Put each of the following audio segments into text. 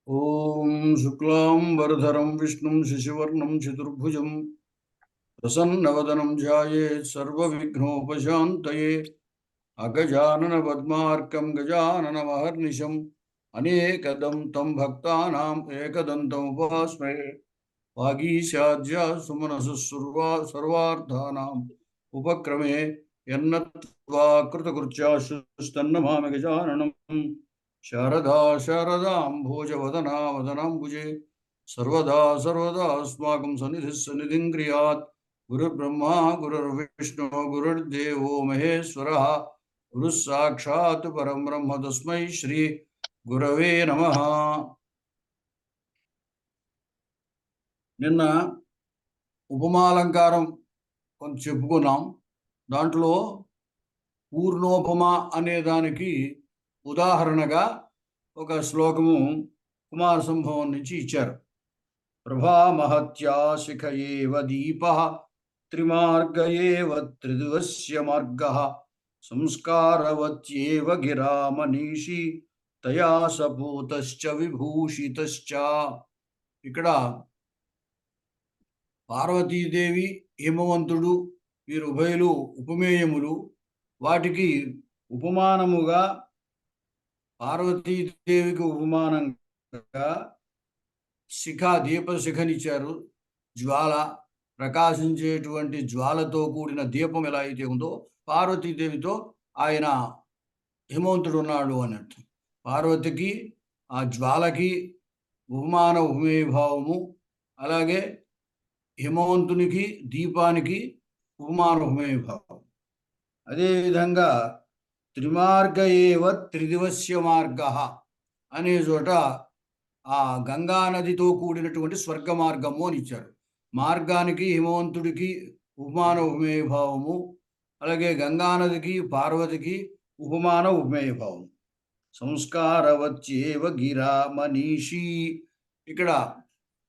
ఓం శుక్లాం వరధరం విష్ణుం శశివర్ణం చతుర్భుజం ప్రసన్నవదనం ధ్యాయేత్ సర్వవిఘ్నోపశాంతయే అగజానన పద్మార్కం గజాననమహర్నిశం అనేకదంతం భక్తానాం ఏకదంతం ఉపాస్మహే వాగీశాద్య సుమనసు సర్వార్థానాం ఉపక్రమే యన్నత్వా కృతకృత్యాశుస్తన్నమామి గజాననం శారదా శారదాంభోజవదనా వదనాంబుజే సర్వదా సర్వదాస్మాకం సన్నిధిः సన్నిధిం క్రియాత్ గురుర్బ్రహ్మా గురుర్విష్ణు గురుర్దేవో మహేశ్వరः గురుः సాక్షాత్ పరం బ్రహ్మ తస్మై శ్రీ గురవే నమః. నిన్న ఉపమాలంకారం కొంచెం చెప్పుకున్నాం. దాంట్లో పూర్ణోపమ అనే దానికి ఉదాహరణగా ఒక శ్లోకము కుమార సంభవం నుంచి ఇచ్చారు. ప్రభామహత్యా శిఖ ఏవ దీపః త్రిమార్గ ఏవ త్రిదివస్య మార్గః సంస్కారవత్యేవ గిరా మనీషి తయా సపూతశ్చ విభూషితశ్చ. ఇక్కడ పార్వతీదేవి హిమవంతుడు వీరు ఉభయులు ఉపమేయములు. వాటికి ఉపమానముగా పార్వతీదేవికి ఉపమానంగా దీపశిఖనిచ్చారు. జ్వాల, ప్రకాశించేటువంటి జ్వాలతో కూడిన దీపం ఎలా అయితే ఉందో పార్వతీదేవితో ఆయన హిమవంతుడు ఉన్నాడు అన్నట్టు. పార్వతికి ఆ జ్వాలకి ఉపమాన ఉపమేయభావము, అలాగే హిమవంతునికి దీపానికి ఉపమాన ఉపమేయభావం. అదేవిధంగా త్రిమార్గ ఏవ త్రిదివస్య మార్గ అనే చోట ఆ గంగా నదితో కూడినటువంటి స్వర్గ మార్గము అని ఇచ్చారు. మార్గానికి హిమవంతుడికి ఉపమాన ఉపమేయభావము, అలాగే గంగానదికి పార్వతికి ఉపమాన ఉపమేయభావం. సంస్కారవత్యేవ గిరా మనీషి. ఇక్కడ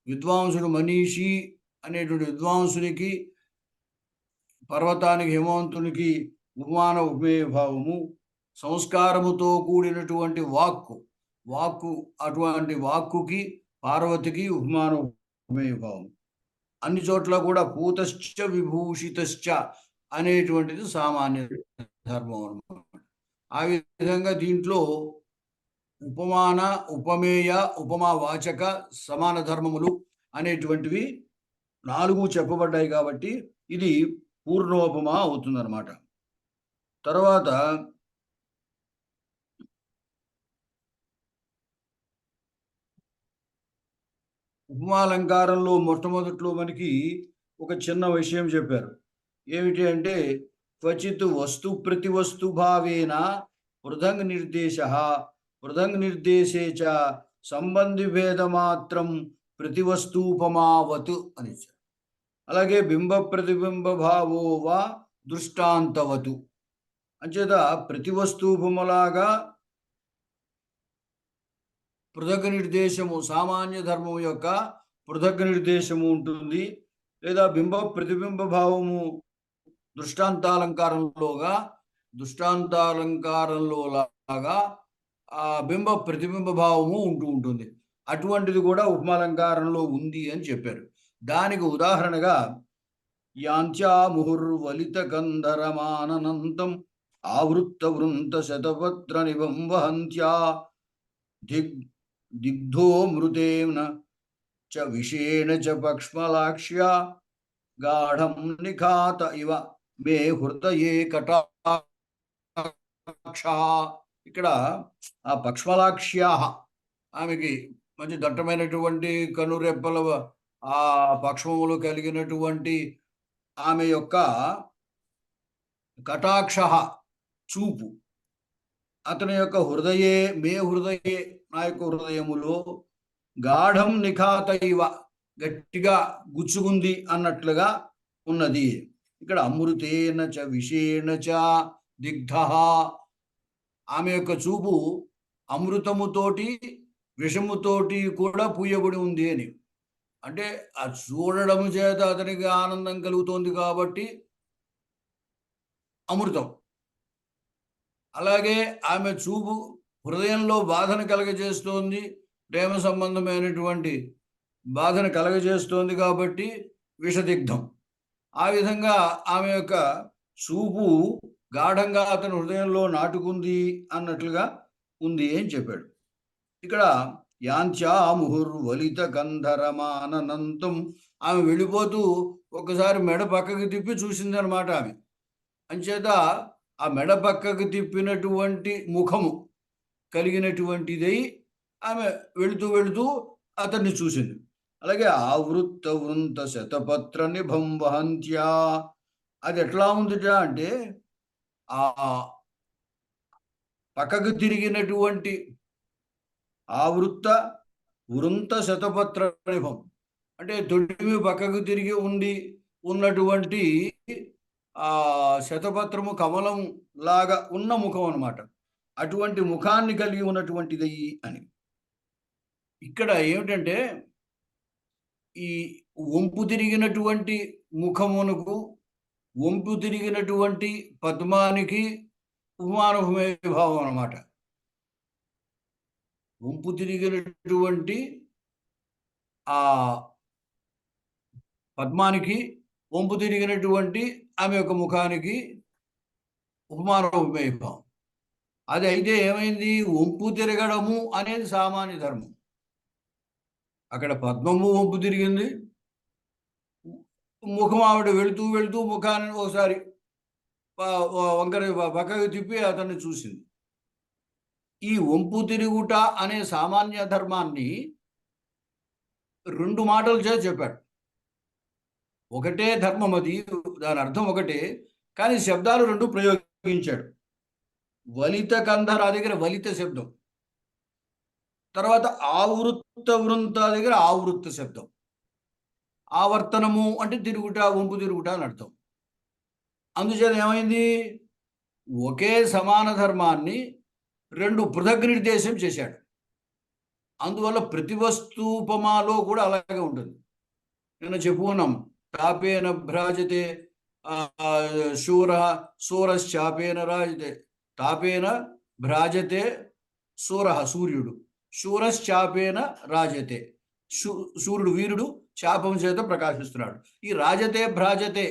విద్వాంసుడు మనీషి అనేటువంటి విద్వాంసునికి, పర్వతానికి హిమవంతునికి ఉపమాన ఉపమేయభావము. సంస్కారముతో కూడినటువంటి వాక్కు అటువంటి వాక్కుకి పార్వతికి ఉపమాన ఉపమేయభావం. అన్ని చోట్ల కూడా పూతశ్చ విభూషితశ్చ అనేటువంటిది సామాన్య ధర్మం అన్నమాట. ఆ విధంగా దీంట్లో ఉపమాన, ఉపమేయ, ఉపమావాచక, సమాన ధర్మములు అనేటువంటివి 4 చెప్పబడ్డాయి. కాబట్టి ఇది పూర్ణోపమ అవుతుందన్నమాట. తర్వాత ఉపమాలంకారంలో మొట్టమొదట్లో మనకి ఒక చిన్న విషయం చెప్పారు. ఏమిటి అంటే క్వచిత్ వస్తు ప్రతి వస్తు భావేన పృథంగ్ నిర్దేశే చ సంబంధి భేదమాత్రం ప్రతి వస్తూపమావత్ అని. అలాగే బింబ ప్రతిబింబ భావో వా దృష్టాంతవతు. అంచేత ప్రతి వస్తూపములాగా పృథక్ నిర్దేశము, సామాన్య ధర్మం యొక్క పృథక్ నిర్దేశము ఉంటుంది. లేదా బింబ ప్రతిబింబ భావము దృష్టాంతాలంకారంలో లాగా ఆ బింబ ప్రతిబింబ భావము ఉంటుంది. అటువంటిది కూడా ఉపమాలంకారంలో ఉంది అని చెప్పారు. దానికి ఉదాహరణగా యాంత్యా ముహుర్వలిత గంధరమానంతం ఆవృత్త వృంత శతపత్ర నిబంవహంత్యా దిగ్ధో మృతేన చ విషేణ చ పక్ష్మలాక్ష్యా గాఢం నిఖాత ఇవ మే హృదయే కటాక్ష. ఇక్కడ ఆ పక్ష్మలాక్ష్యా, ఆమెకి మంచి దట్టమైనటువంటి కనురెప్పల ఆ పక్ష్మములు కలిగినటువంటి ఆమె యొక్క కటాక్ష చూపు, అతని యొక్క హృదయే మే హృదయే నా యొక్క హృదయములో గాఢం నిఖాత ఇవ గట్టిగా గుచ్చుకుంది అన్నట్లుగా ఉన్నది. ఇక్కడ అమృతేన చ విషేణ చ దిగ్ధ, ఆమె యొక్క చూపు అమృతముతోటి విషముతోటి కూడా పూయబడి ఉంది అని. అంటే ఆ చూడడం చేత అతనికి ఆనందం కలుగుతోంది కాబట్టి అమృతం. అలాగే ఆమె చూపు హృదయంలో బాధను కలగజేస్తోంది, ప్రేమ సంబంధమైనటువంటి బాధను కలగజేస్తోంది కాబట్టి విషదిగ్ధం. ఆ విధంగా ఆమె యొక్క చూపు గాఢంగా అతని హృదయంలో నాటుకుంది అన్నట్లుగా ఉంది అని చెప్పాడు. ఇక్కడ యాంత్యా ముహుర్వలిత గంధరమానంతం, ఆమె వెళ్ళిపోతూ ఒకసారి మెడ పక్కకి తిప్పి చూసిందనమాట ఆమె. అంచేత ఆ మెడ పక్కకి తిప్పినటువంటి ముఖము కలిగినటువంటిదై ఆమె వెళుతూ వెళుతూ అతన్ని చూసింది. అలాగే ఆవృత్త వృంత శతపత్ర నిభం వహంత్యా, అది ఎట్లా ఉందిట అంటే ఆ పక్కకు తిరిగినటువంటి ఆవృత్త వృంత శతపత్ర నిభం అంటే తొడిమి పక్కకు తిరిగి ఉన్నటువంటి ఆ శతపత్రము కమలం లాగా ఉన్న ముఖం అన్నమాట. అటువంటి ముఖాన్ని కలిగి ఉన్నటువంటిది అని. ఇక్కడ ఏమిటంటే ఈ వంపు తిరిగినటువంటి ముఖమునకు, వంపు తిరిగినటువంటి పద్మానికి ఉపమానభూమే భావం అన్నమాట. వంపు తిరిగినటువంటి ఆ పద్మానికి, వంపు తిరిగినటువంటి ఆమె యొక్క ముఖానికి ఉపమానభూమే భావం. అది అయితే ఏమైంది, వంపు తిరగడము అనేది సామాన్య ధర్మం. అక్కడ పద్మము వంపు తిరిగింది, ముఖం ఆవిడ వెళుతూ వెళుతూ ముఖాన్ని ఒకసారి వంకర పక్కకు తిప్పి అతన్ని చూసింది. ఈ వంపు తిరుగుట అనే సామాన్య ధర్మాన్ని 2 మాటలు చేసి చెప్పాడు. ఒకటే ధర్మం, అది దాని అర్థం ఒకటే, కానీ శబ్దాలు 2 ప్రయోగించాడు. వలిత కంధర దగ్గర వలిత శబ్దం, తర్వాత ఆవృత్త వృంత దగ్గర ఆవృత్త శబ్దం. ఆవర్తనము అంటే తిరుగుట, వంపు తిరుగుట అని అర్థం. అందుచేత ఏమైంది, ఒకే సమాన ధర్మాన్ని 2 పృథక్ నిర్దేశం చేశాడు. అందువల్ల ప్రతి వస్తూపమాలో కూడా అలాగే ఉంటుంది. నిన్న చెప్పుకున్నాం, తాపేన భ్రాజతే శూర శూరశ్చాపేన రాజతే, తాపేన భ్రాజతే శూర సూర్యుడు, శూరశ్చాపేన రాజతే సూర్యుడు వీరుడు శాపం చేత ప్రకాశిస్తున్నాడు. ఈ రాజతే భ్రాజతే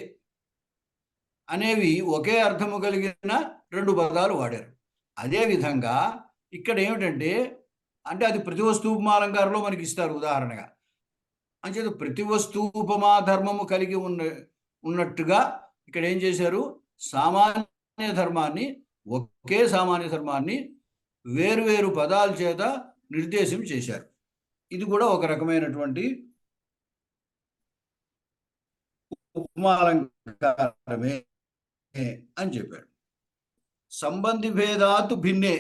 అనేవి ఒకే అర్థము కలిగిన 2 పదాలు వాడారు. అదేవిధంగా ఇక్కడ ఏమిటంటే, అంటే అది ప్రతి వస్తూపమాలంకారంలో మనకి ఇస్తారు ఉదాహరణగా. అంచేత ప్రతి వస్తూపమా ధర్మము కలిగి ఉన్నట్టుగా ఇక్కడ ఏం చేశారు, సామాన్య ధర్మాన్ని, ఒకే సామాన్య ధర్మాన్ని వేరు పదాల చేత నిర్దేశం చేశారు. ఇది కూడా ఒక రకమైనటువంటి ఉపమాలంకారమే అని చెప్పాడు. సంబంధి భేదాతు భిన్నే.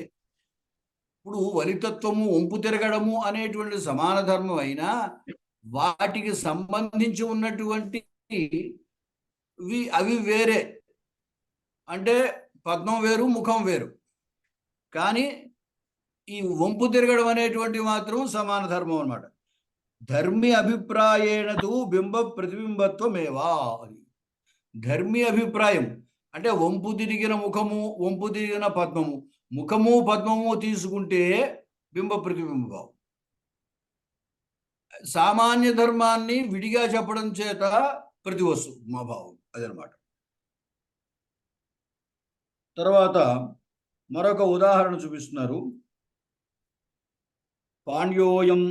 ఇప్పుడు వలితత్వము, వంపు తిరగడము అనేటువంటి సమాన ధర్మం అయినా వాటికి సంబంధించి ఉన్నటువంటి అవి వేరే. అంటే పద్మం వేరు, ముఖం వేరు. కానీ ఈ వంపు తిరగడం అనేటువంటి మాత్రం సమాన ధర్మం అన్నమాట. ధర్మి అభిప్రాయేణతు బింబ ప్రతిబింబత్వమేవా. ధర్మి అభిప్రాయం అంటే వంపు తిరిగిన ముఖము, వంపు తిరిగిన పద్మము, ముఖము పద్మము తీసుకుంటే బింబ ప్రతిబింబ భావం. సామాన్య ధర్మాన్ని విడిగా చెప్పడం చేత ప్రతివస్తు మా భావం అదనమాట. తర్వాత మరొక ఉదాహరణ చూపిస్తున్నారు. పాండ్యోయం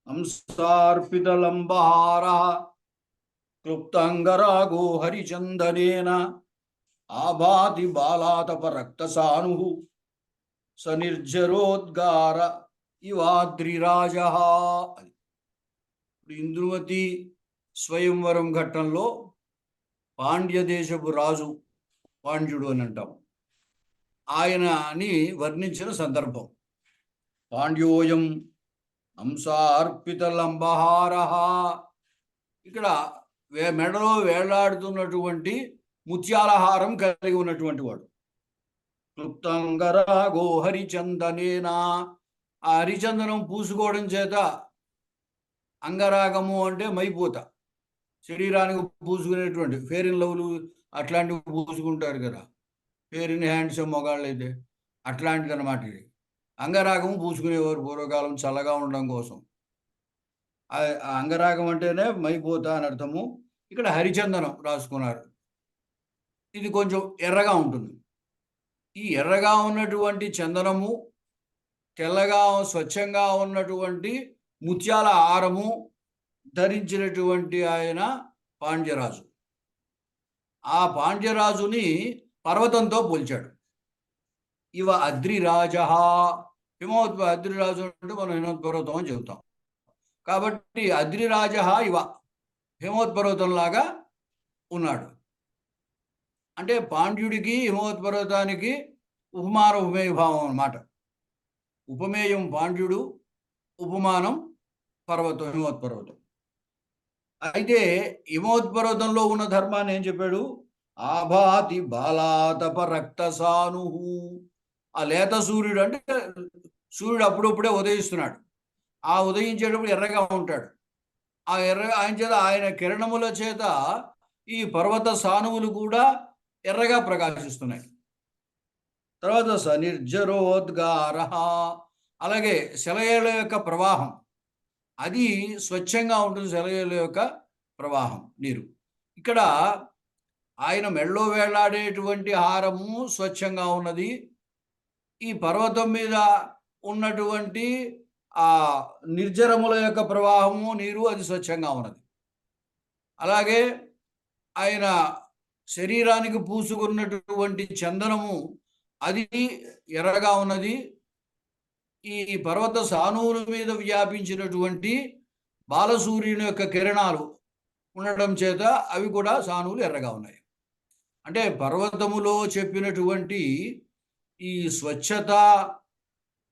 హంసార్పితలంబహార క్లుప్తంగరాగో హరిచందనేన ఆభాతి బాలాతప రక్తసాను సనిర్జరోద్గార ఇవాద్రిరాజ. అది ఇంద్రుమతి స్వయంవరం ఘట్టంలో పాండ్య దేశపు రాజు, పాండ్యుడు అని అంటాం, ఆయనని వర్ణించిన సందర్భం. పాండ్యోయం హంసార్పిత లంబహార. ఇక్కడ మెడలో వేలాడుతున్నటువంటి ముత్యాలహారం కలిగి ఉన్నటువంటి వాడు. క్లుప్తంగరాగో హరిచందనేనా. ఆ హరిచందనం పూసుకోవడం చేత, అంగరాగము అంటే మైపోత, శరీరానికి పూసుకునేటువంటి ఫెయిర్ అండ్ లవ్లు అట్లాంటివి పూసుకుంటారు కదా, ఫెయిర్ ఇన్ హ్యాండ్స్ మగాళ్ళు అయితే. అట్లాంటిది అనమాట ఇది. అంగరాగము పూసుకునేవారు పూర్వకాలం చల్లగా ఉండడం కోసం. ఆ అంగరాగం అంటేనే మైపోతా అని అర్థము. ఇక్కడ హరిచందనం రాసుకున్నారు. ఇది కొంచెం ఎర్రగా ఉంటుంది. ఈ ఎర్రగా ఉన్నటువంటి చందనము, తెల్లగా స్వచ్ఛంగా ఉన్నటువంటి ముత్యాల హారము ధరించినటువంటి ఆయన పాండ్యరాజు. ఆ పాండ్యరాజుని పర్వతంతో పోల్చాడు. ఇవ అద్రిరాజ, అద్రిరాజు అంటే మనం హిమవత్ పర్వతం అని చెబుతాం. కాబట్టి అద్రిరాజ ఇవ, హిమవత్ పర్వతంలాగా ఉన్నాడు. అంటే పాండ్యుడికి హిమవత్ పర్వతానికి ఉపమాన ఉపమేయ భావం అన్నమాట. ఉపమేయం పాండ్యుడు, ఉపమానం పర్వతం, హిమవత్ పర్వతం. అయితే హిమవత్ పర్వతంలో ఉన్న ధర్మాన్ని ఏం చెప్పాడు? ఆభాతి బాలాతప రక్తసాను. ఆ లేత సూర్యుడు అంటే సూర్యుడు అప్పుడప్పుడే ఉదయిస్తున్నాడు. ఆ ఉదయించేటప్పుడు ఎర్రగా ఉంటాడు. ఆ ఆయన చేత, ఆయన కిరణముల చేత ఈ పర్వత సానువులు కూడా ఎర్రగా ప్రకాశిస్తున్నాయి. తర్వాత సనిర్జరోద్గార, అలాగే సెలయేళ్ళ యొక్క ప్రవాహం అది స్వచ్ఛంగా ఉంటుంది. సెలయేళ్ళ యొక్క ప్రవాహం నీరు. ఇక్కడ ఆయన మెళ్ళో వేలాడేటువంటి హారము స్వచ్ఛంగా ఉన్నది. ఈ పర్వతం మీద ఉన్నటువంటి ఆ నిర్జరముల యొక్క ప్రవాహము నీరు అది స్వచ్ఛంగా ఉన్నది. అలాగే ఆయన శరీరానికి పూసుకున్నటువంటి చందనము అది ఎర్రగా ఉన్నది. ఈ పర్వత సానువుల మీద వ్యాపించినటువంటి బాలసూర్యుని యొక్క కిరణాలు ఉండడం చేత అవి కూడా సానువులు ఎర్రగా ఉన్నాయి. అంటే పర్వతములో చెప్పినటువంటి ఈ స్వచ్ఛత,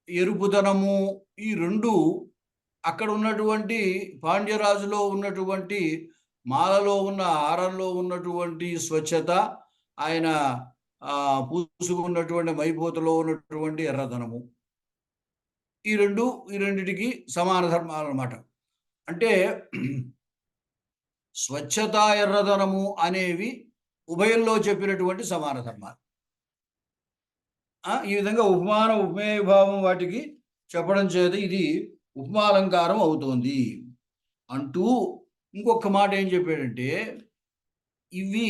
ఎరుపుదనము, ఈ రెండు అక్కడ ఉన్నటువంటి పాండ్యరాజులో ఉన్నటువంటి మాలలో ఉన్న హారంలో ఉన్నటువంటి స్వచ్ఛత, ఆయన పూసుకున్నటువంటి మైపోతలో ఉన్నటువంటి ఎర్రదనము, ఈ రెండిటికి సమాన ధర్మాలు అన్నమాట. అంటే స్వచ్ఛత, ఎర్రదనము అనేవి ఉభయంలో చెప్పినటువంటి సమాన ధర్మాలు. ఈ విధంగా ఉపమాన ఉపమేయ భావం వాటికి చెప్పడం చేత ఇది ఉపమాలంకారం అవుతోంది అంటూ ఇంకొక మాట ఏం చెప్పాడంటే, ఇవి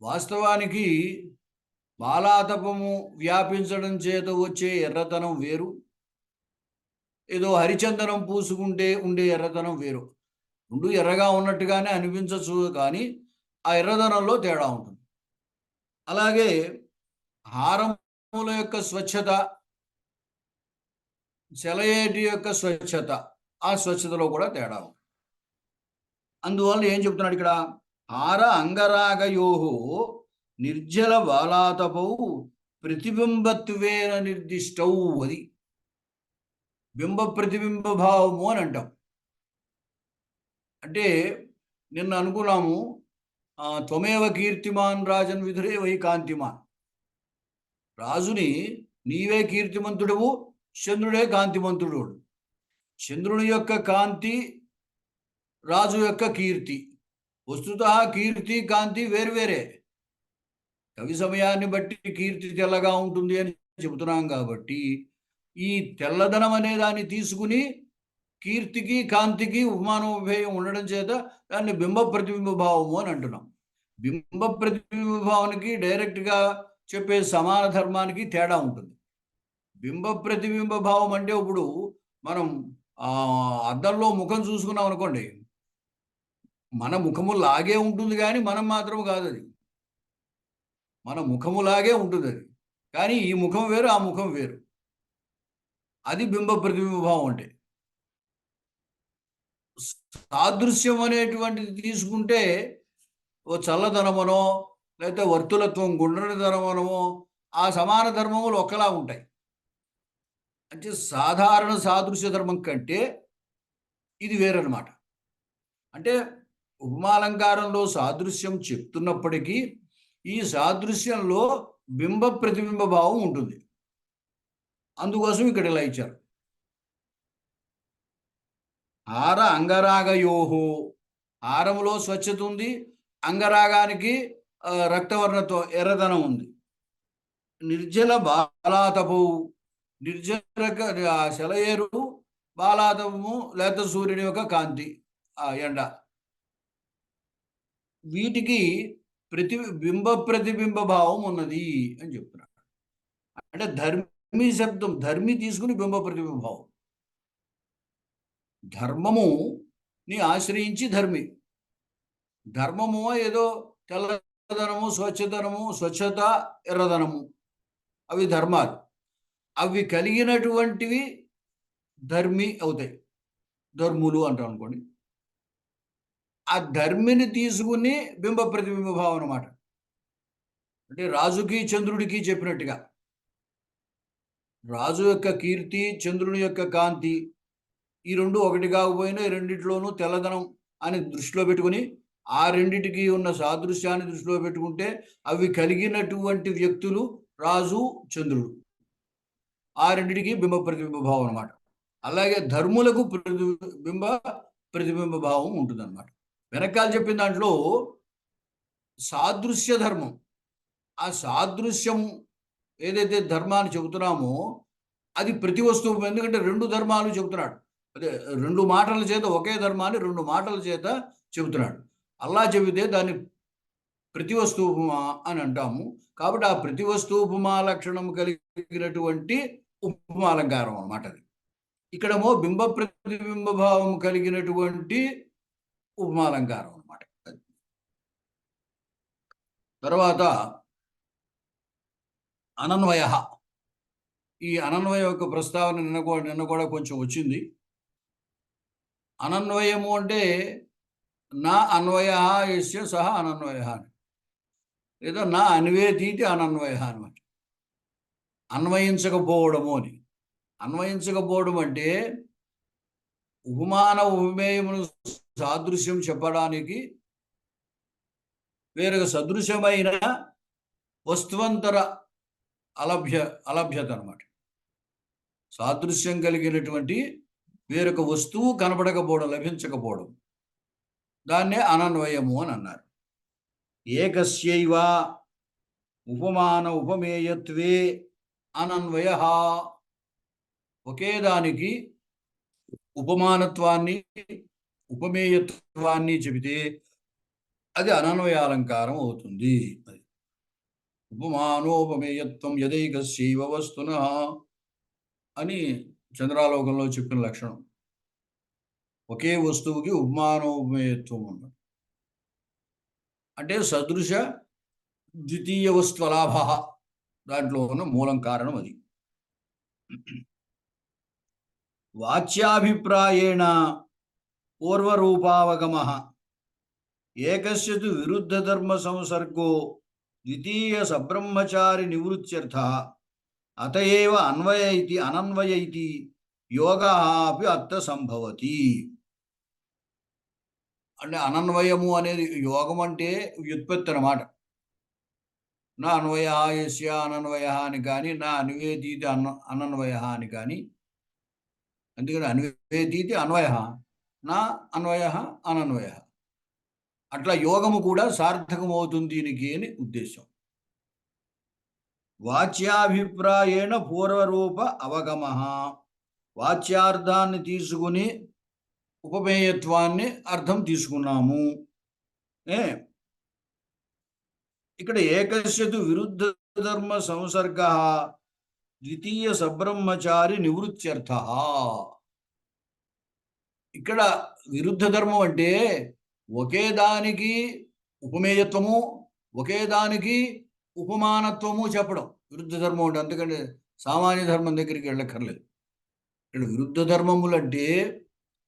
వాస్తవానికి బాలాతపము వ్యాపించడం చేత వచ్చే ఎర్రతనం వేరు, ఏదో హరిచందనం పూసుకుంటే ఉండే ఎర్రతనం వేరు. రెండు ఎర్రగా ఉన్నట్టుగానే అనిపించచ్చు, కానీ ఆ ఎర్రదనంలో తేడా ఉంటుంది. అలాగే హారముల యొక్క స్వచ్ఛత, సెలయేటి యొక్క స్వచ్ఛత, ఆ స్వచ్ఛతలో కూడా తేడా ఉంది. అందువల్ల ఏం చెప్తున్నాడు ఇక్కడ? హార అంగరాగయోహో నిర్జల బాలాతపౌ ప్రతిబింబత్వేన నిర్దిష్టౌ. అది బింబ ప్రతిబింబ భావము అని అంటాం. అంటే నిన్న అనుకున్నాము, త్వమేవ కీర్తిమాన్ రాజన్ విధురే వై కాంతిమాన్. రాజుని నీవే కీర్తిమంతుడువు, చంద్రుడే కాంతిమంతుడు. చంద్రుని యొక్క కాంతి, రాజు యొక్క కీర్తి. వస్తుతః కీర్తి, కాంతి వేరువేరే. కవి సమయాన్ని బట్టి కీర్తి తెల్లగా ఉంటుంది అని చెబుతున్నాం కాబట్టి ఈ తెల్లదనం అనే దాన్ని తీసుకుని కీర్తికి, కాంతికి ఉపమానోపేయం ఉండడం చేత దాన్ని బింబ ప్రతిబింబ భావము అని అంటున్నాం. బింబ ప్రతిబింబ భావానికి డైరెక్ట్గా చెప్పే సమాన ధర్మానికి తేడా ఉంటుంది. బింబ ప్రతిబింబ భావం అంటే ఇప్పుడు మనం అద్దంలో ముఖం చూసుకున్నాం అనుకోండి, మన ముఖము లాగే ఉంటుంది కానీ మనం మాత్రం కాదు. అది మన ముఖములాగే ఉంటుంది అది, కానీ ఈ ముఖం వేరు, ఆ ముఖం వేరు. అది బింబ ప్రతిబింబ భావం అంటే. సాదృశ్యం అనేటువంటిది తీసుకుంటే ఓ చల్లదనమనో లేకపోతే వర్తులత్వం, గుండ్రనిదనమనో ఆ సమాన ధర్మములు ఒకలా ఉంటాయి. అంటే సాధారణ సాదృశ్య ధర్మం కంటే ఇది వేరనమాట. అంటే ఉపమాలంకారంలో సాదృశ్యం చెప్తున్నప్పటికీ ఈ సాదృశ్యంలో బింబ ప్రతిబింబ భావం ఉంటుంది. అందుకోసం ఇక్కడ ఇలా ఇచ్చారు. హార అంగరాగయోహో, హారములో స్వచ్ఛత ఉంది, అంగరాగానికి రక్తవర్ణతో ఎర్రదనం ఉంది. నిర్జల బాలాతపు, నిర్జల సెలయేరు, బాలాతపము లేత సూర్యుని యొక్క కాంతి, ఆ ఎండ, వీటికి ప్రతిబింబ భావం ఉన్నది అని చెప్తున్నాడు. అంటే ధర్మి శబ్దం, ధర్మి తీసుకుని బింబ ప్రతిబింబ భావం. ధర్మముని ఆశ్రయించి ధర్మి. ధర్మము ఏదో తెల్లదనము, స్వచ్ఛత, ఎర్రదనము, అవి ధర్మాలు. అవి కలిగినటువంటివి ధర్మి అవుతాయి, ధర్ములు అంటాం అనుకోండి. ఆ ధర్మిని తీసుకుని బింబ ప్రతిబింబ భావం అన్నమాట. అంటే రాజుకి చంద్రుడికి చెప్పినట్టుగా, రాజు యొక్క కీర్తి, చంద్రుని యొక్క కాంతి, ఈ రెండు ఒకటి కాకపోయినా ఈ రెండిట్లోనూ తెల్లదనం అని దృష్టిలో పెట్టుకుని, ఆ రెండిటికి ఉన్న సాదృశ్యాన్ని దృష్టిలో పెట్టుకుంటే అవి కలిగినటువంటి వ్యక్తులు రాజు, చంద్రుడు. ఆ రెండిటికి బింబ ప్రతిబింబ భావం అన్నమాట. అలాగే ధర్ములకు ప్రతిబింబ భావం ఉంటుందన్నమాట. వెనకాల చెప్పిన దాంట్లో సాదృశ్య ధర్మం, ఆ సాదృశ్యం ఏదైతే ధర్మాన్ని చెబుతున్నామో అది ప్రతి వస్తువు. ఎందుకంటే రెండు ధర్మాలు చెబుతున్నాడు, అదే రెండు మాటల చేత ఒకే ధర్మాన్ని రెండు మాటల చేత చెబుతున్నాడు. అలా చెబితే దాన్ని ప్రతివస్తుపమా అని అంటాము. కాబట్టి ఆ ప్రతివస్తుపమా లక్షణం కలిగినటువంటి ఉపమాలంకారం అన్నమాట అది. ఇక్కడేమో బింబ ప్రతిబింబ భావం కలిగినటువంటి ఉపమాలంకారం అన్నమాట. తర్వాత అనన్వయ. ఈ అనన్వయ యొక్క ప్రస్తావన నిన్న కూడా కొంచెం వచ్చింది. అనన్వయము అంటే నా అన్వయ యస్య సహ అనన్వయ అని, లేదా నా అన్వేతీతి అనన్వయ అనమాట. అన్వయించకపోవడము అని. అన్వయించకపోవడం అంటే ఉపమాన ఉపమేయమును సాదృశ్యం చెప్పడానికి వేరొక సదృశ్యమైన వస్తువంతర అలభ్యత అనమాట. సాదృశ్యం కలిగినటువంటి వేరొక వస్తువు కనపడకపోవడం, లభించకపోవడం, దాన్నే అనన్వయము అని అన్నారు. ఏకస్యైవ ఉపమాన ఉపమేయత్వే అనన్వయ. ఒకే దానికి ఉపమానత్వాన్ని ఉపమేయత్వాన్ని చెబితే అది అనన్వయాలంకారం అవుతుంది. ఉపమానోపమేయత్వం యదైకస్యైవ వస్తునః అని చంద్రాలోకంలో చెప్పిన లక్షణం. ఒకే వస్తువుకి ఉపమానోపమేయత్వం ఉన్నది. అంటే సదృశ ద్వితీయ వస్తులాభ, దాంట్లో ఉన్న మూలం కారణం అది. వాచ్యాభిప్రాయేణ పూర్వరూపావగమ ఏకస్య తు విరుద్ధ ధర్మ సంసర్గో ద్వితీయ సబ్రహ్మచారి నివృత్త్యర్థ అతయేవ అనన్వయ ఇతి యోగః అపి అత్ర సంభవతి. అంటే అనన్వయము అనేది యోగం అంటే వ్యుత్పత్తి అన్నమాట. నా అన్వయ యస్య అనన్వయ అని కానీ, నా అన్వేతీతి అనన్వయ అని కానీ. అందుకని అన్వేతీతి అన్వయ, నా అన్వయ అనన్వయ. అట్లా యోగము కూడా సార్థకమవుతుంది దీనికి అని ఉద్దేశం. వాచ్యాభిప్రాయేణ పూర్వరూప అవగమ. వాచ్యార్థాన్ని తీసుకుని ఉపమేయత్వాన్ని అర్థం తీసుకున్నాము. ఇక్కడ ఏకస్యతు విరుద్ధ ధర్మ సంసర్గ ద్వితీయ సబ్రహ్మచారి నివృత్త్యర్థ. ఇక్కడ విరుద్ధ ధర్మం అంటే ఒకే దానికి ఉపమేయత్వము, ఒకే దానికి ఉపమానత్వము చెప్పడం విరుద్ధ ధర్మం అంటే. అందుకంటే సామాన్య ధర్మం దగ్గరికి వెళ్ళక్కర్లేదు. ఇక్కడ విరుద్ధ ధర్మములు అంటే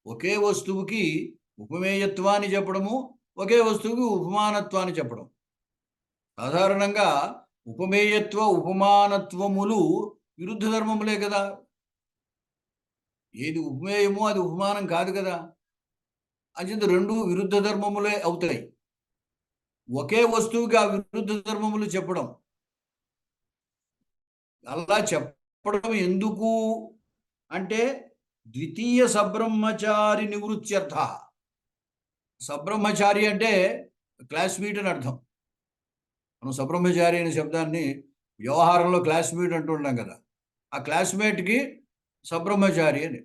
ఒకే వస్తువుకి ఉపమేయత్వాన్ని చెప్పడము, ఒకే వస్తువుకి ఉపమానత్వాన్ని చెప్పడం. సాధారణంగా ఉపమానత్వములు విరుద్ధ ధర్మములే కదా. ఏది ఉపమేయమో అది ఉపమానం కాదు కదా. అంచేత రెండు విరుద్ధ ధర్మములే అవుతాయి. ఒకే వస్తువుకి ఆ విరుద్ధ ధర్మములు చెప్పడం, అలా చెప్పడం ఎందుకు అంటే ద్వితీయ సబ్రహ్మచారి నివృత్త్యర్థ. సబ్రహ్మచారి అంటే క్లాస్మేట్ అని అర్థం. మనం సబ్రహ్మచారి అనే శబ్దాన్ని వ్యవహారంలో క్లాస్మేట్ అంటుంటాం కదా, ఆ క్లాస్మేట్కి సబ్రహ్మచారి అని,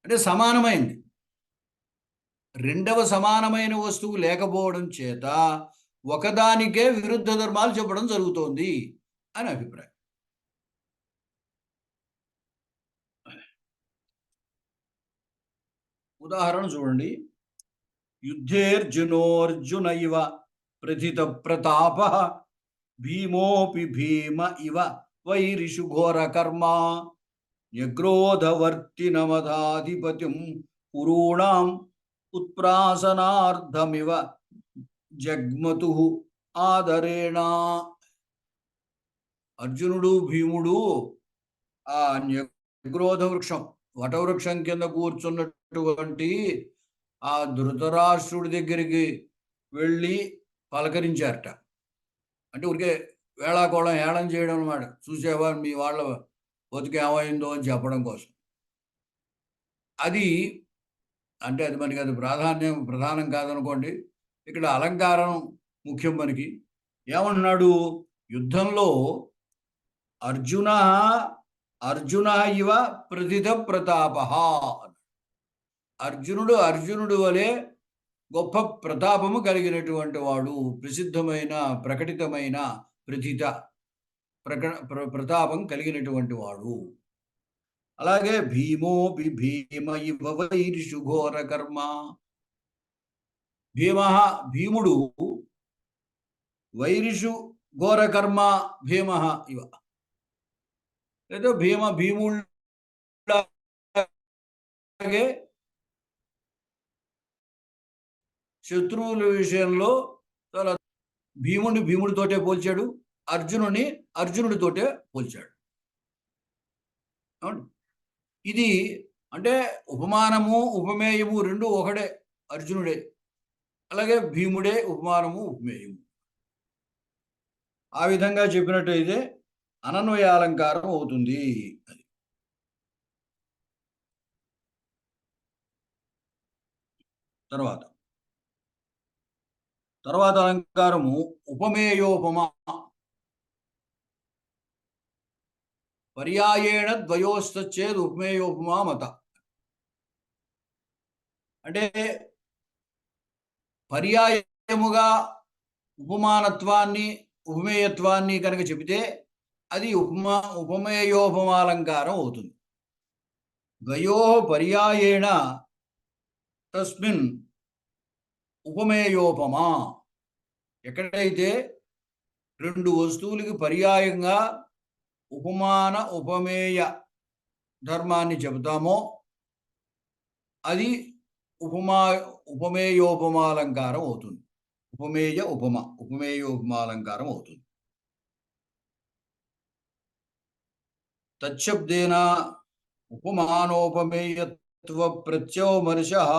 అంటే సమానమైంది. రెండవ సమానమైన వస్తువు లేకపోవడం చేత ఒకదానికే విరుద్ధ ధర్మాలు చెప్పడం జరుగుతోంది అని అభిప్రాయం. ఉదాహరణ చూడండి. యుద్ధేర్జునోర్జున ఇవ ప్రథిత ప్రతాప భీమోపి భీమ ఇవ వైరిషు ఘోర కర్మ న్యగ్రోధవర్తినమధాధిపతిం పురూణాం ఉత్ప్రాసనార్థమివ జగ్మతు ఆదరేణ. అర్జునుడు భీముడు ఆ న్యగ్రోధ వృక్షం, వటవృక్షం కింద కూర్చున్నటువంటి ఆ ధృతరాష్ట్రుడి దగ్గరికి వెళ్ళి పలకరించారట. అంటే ఊరికే వేళాకోళం ఏళం చేయడం అనమాట. చూసేవా మీ వాళ్ళ బతుకు ఏమైందో అని చెప్పడం కోసం. అది అంటే అది మనకి అది ప్రధానం కాదనుకోండి. ఇక్కడ అలంకారం ముఖ్యం మనకి. ఏమన్నాడు? యుద్ధంలో అర్జున అర్జున ఇవ ప్రథిత ప్రతాప. అర్జునుడు వలె గొప్ప ప్రతాపము కలిగినటువంటి వాడు, ప్రసిద్ధమైన ప్రకటితమైన ప్రథిత ప్రతాపం కలిగినటువంటి వాడు. అలాగే భీమోపి భీమ ఇవ వైరిషు ఘోర కర్మ. భీముడు వైరిషు ఘోర కర్మ భీమ ఇవ. లేదా భీముడిలాగే శత్రువుల విషయంలో చాలా భీముడితోటే పోల్చాడు, అర్జునుడితోటే పోల్చాడు. ఇది అంటే ఉపమానము ఉపమేయము రెండు ఒకడే, అర్జునుడే. అలాగే భీముడే ఉపమానము ఉపమేయము. ఆ విధంగా చెప్పినట్టయితే అనన్వయాలంకారం అవుతుంది. తర్వాత అలంకారము ఉపమేయోపమా. పర్యాయేణ ద్వయోశ్చేద్ ఉపమేయోపమా మత. అంటే పర్యాయముగా ఉపమానత్వాన్ని ఉపమేయత్వాన్ని కనుక చెబితే అది ఉపమేయోపమాలంకారం అవుతుంది. ద్వయో పర్యాయేణ తస్మిన్ ఉపమేయోపమా. ఎక్కడైతే రెండు వస్తువులకి పర్యాయంగా ఉపమాన ఉపమేయ ధర్మాన్ని చెబుతామో అది ఉపమేయోపమాలంకారం అవుతుంది. ఉపమేయోపమాలంకారం అవుతుంది. తచ్చబ్దేన ఉపమానోపమేయత్వ ప్రత్యవమర్శః.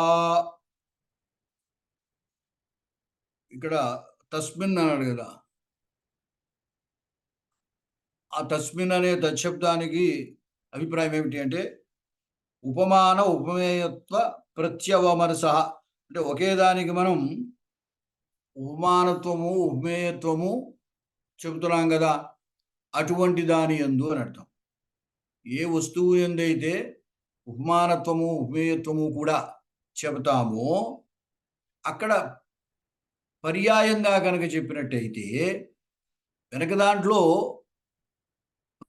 ఇక్కడ తస్మిన్ అన్నాడు కదా, ఆ తస్మిన్ అనే తచ్చబ్దానికి అభిప్రాయం ఏమిటి అంటే ఉపమాన ఉపమేయత్వ ప్రత్యవమర్శః. అంటే ఒకే దానికి మనం ఉపమానత్వము ఉపమేయత్వము చెబుతున్నాం కదా, అటువంటి దాని యందు అని అర్థం. ఏ వస్తువు ఎందైతే ఉపమానత్వము ఉపమేయత్వము కూడా చెబుతామో అక్కడ పర్యాయంగా కనుక చెప్పినట్టయితే వెనక దాంట్లో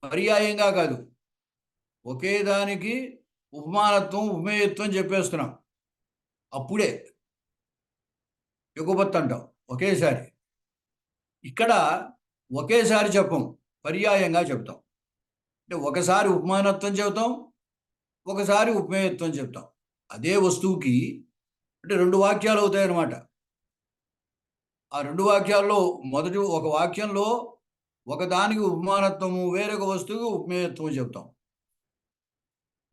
పర్యాయంగా కాదు, ఒకే దానికి ఉపమానత్వం ఉపమేయత్వం చెప్పేస్తున్నాం. అప్పుడే యుగపత్ అంటాం ఒకేసారి. ఇక్కడ ఒకేసారి చెప్పం, పర్యాయంగా చెప్తాం. అంటే ఒకసారి ఉపమానత్వం చెబుతాం, ఒకసారి ఉపమేయత్వం చెప్తాం. అదే వస్తువుకి అంటే రెండు వాక్యాలు అవుతాయన్నమాట. ఆ రెండు వాక్యాల్లో మొదటి ఒక వాక్యంలో ఒకదానికి ఉపమానత్వము, వేరొక వస్తువుకి ఉపమేయత్వం చెప్తాం.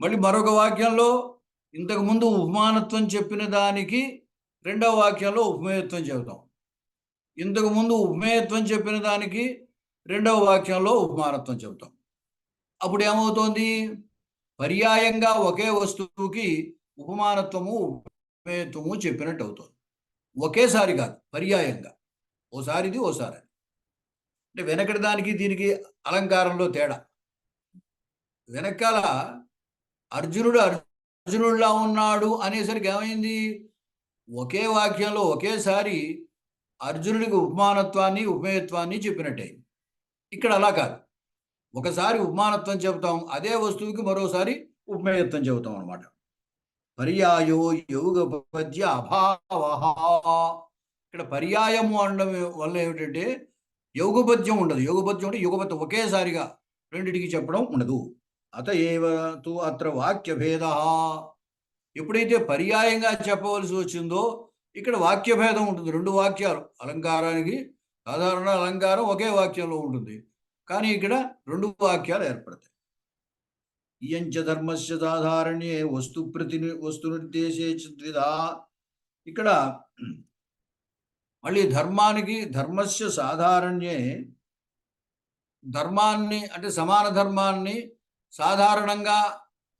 మళ్ళీ మరొక వాక్యంలో ఇంతకుముందు ఉపమానత్వం చెప్పిన దానికి రెండవ వాక్యంలో ఉపమేయత్వం చెబుతాం. ఇంతకుముందు ఉపమేయత్వం చెప్పిన దానికి రెండవ వాక్యంలో ఉపమానత్వం చెబుతాం. అప్పుడు ఏమవుతోంది? పర్యాయంగా ఒకే వస్తువుకి ఉపమానత్వము ఉపమేయత్వము చెప్పినట్టు అవుతుంది. ఒకేసారి కాదు, పర్యాయంగా. ఓసారిది ఓసారి. అంటే వెనకటి దానికి దీనికి అలంకారంలో తేడా. వెనకాల అర్జునుడు అర్జునుడిలా ఉన్నాడు అనేసరికి ఏమైంది, ఒకే వాక్యంలో ఒకేసారి అర్జునుడికి ఉపమానత్వాన్ని ఉపమేయత్వాన్ని చెప్పినట్టే. ఇక్కడ అలా కాదు, ఒకసారి ఉపమానత్వం చెబుతాం, అదే వస్తువుకి మరోసారి ఉపమేయత్వం చెబుతాం అనమాట. పర్యాయో యోగపద్య అభావ. ఇక్కడ పర్యాయము అనడం వల్ల ఏమిటంటే యోగపద్యం ఉండదు. యోగపద్యం అంటే యుగపద్యం ఒకేసారిగా రెండిటికి చెప్పడం ఉండదు. అత ఏవ తు అత్ర వాక్యభేద. ఎప్పుడైతే పర్యాయంగా చెప్పవలసి వచ్చిందో ఇక్కడ వాక్యభేదం ఉంటుంది. రెండు వాక్యాలు, అలంకారానికి సాధారణ అలంకారం ఒకే వాక్యంలో ఉంటుంది, కానీ ఇక్కడ రెండు వాక్యాలు ఏర్పడతాయి. ఇయంచ ధర్మస్య సాధారణ్యే వస్తు నిర్దేశే ద్విధా. ఇక్కడ మళ్ళీ ధర్మస్య సాధారణ్యే, ధర్మాన్ని అంటే సమాన ధర్మాన్ని సాధారణంగా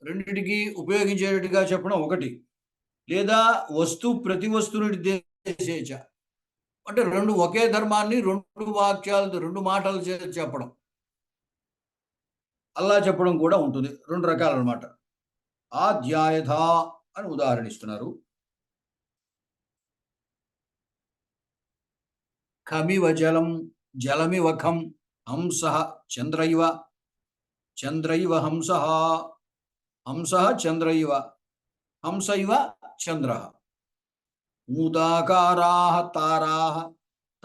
రెండిటికి ఉపయోగించేటట్టుగా చెప్పడం ఒకటి, లేదా ప్రతి వస్తు నిర్దేశేచ అంటే రెండు ఒకే ధర్మాన్ని రెండు వాక్యాలతో రెండు మాటలు చెప్పడం, అలా చెప్పడం కూడా ఉంటుంది. రెండు రకాలు అనమాట. ఆధ్యాయథ అని ఉదాహరణ ఇస్తున్నారు. ఖమివ జలం జలమివ ఖం హంస చంద్రైవ చంద్రైవ హంస హంస చంద్రైవ హంసైవ చంద్ర. మూదాకారాః తారాః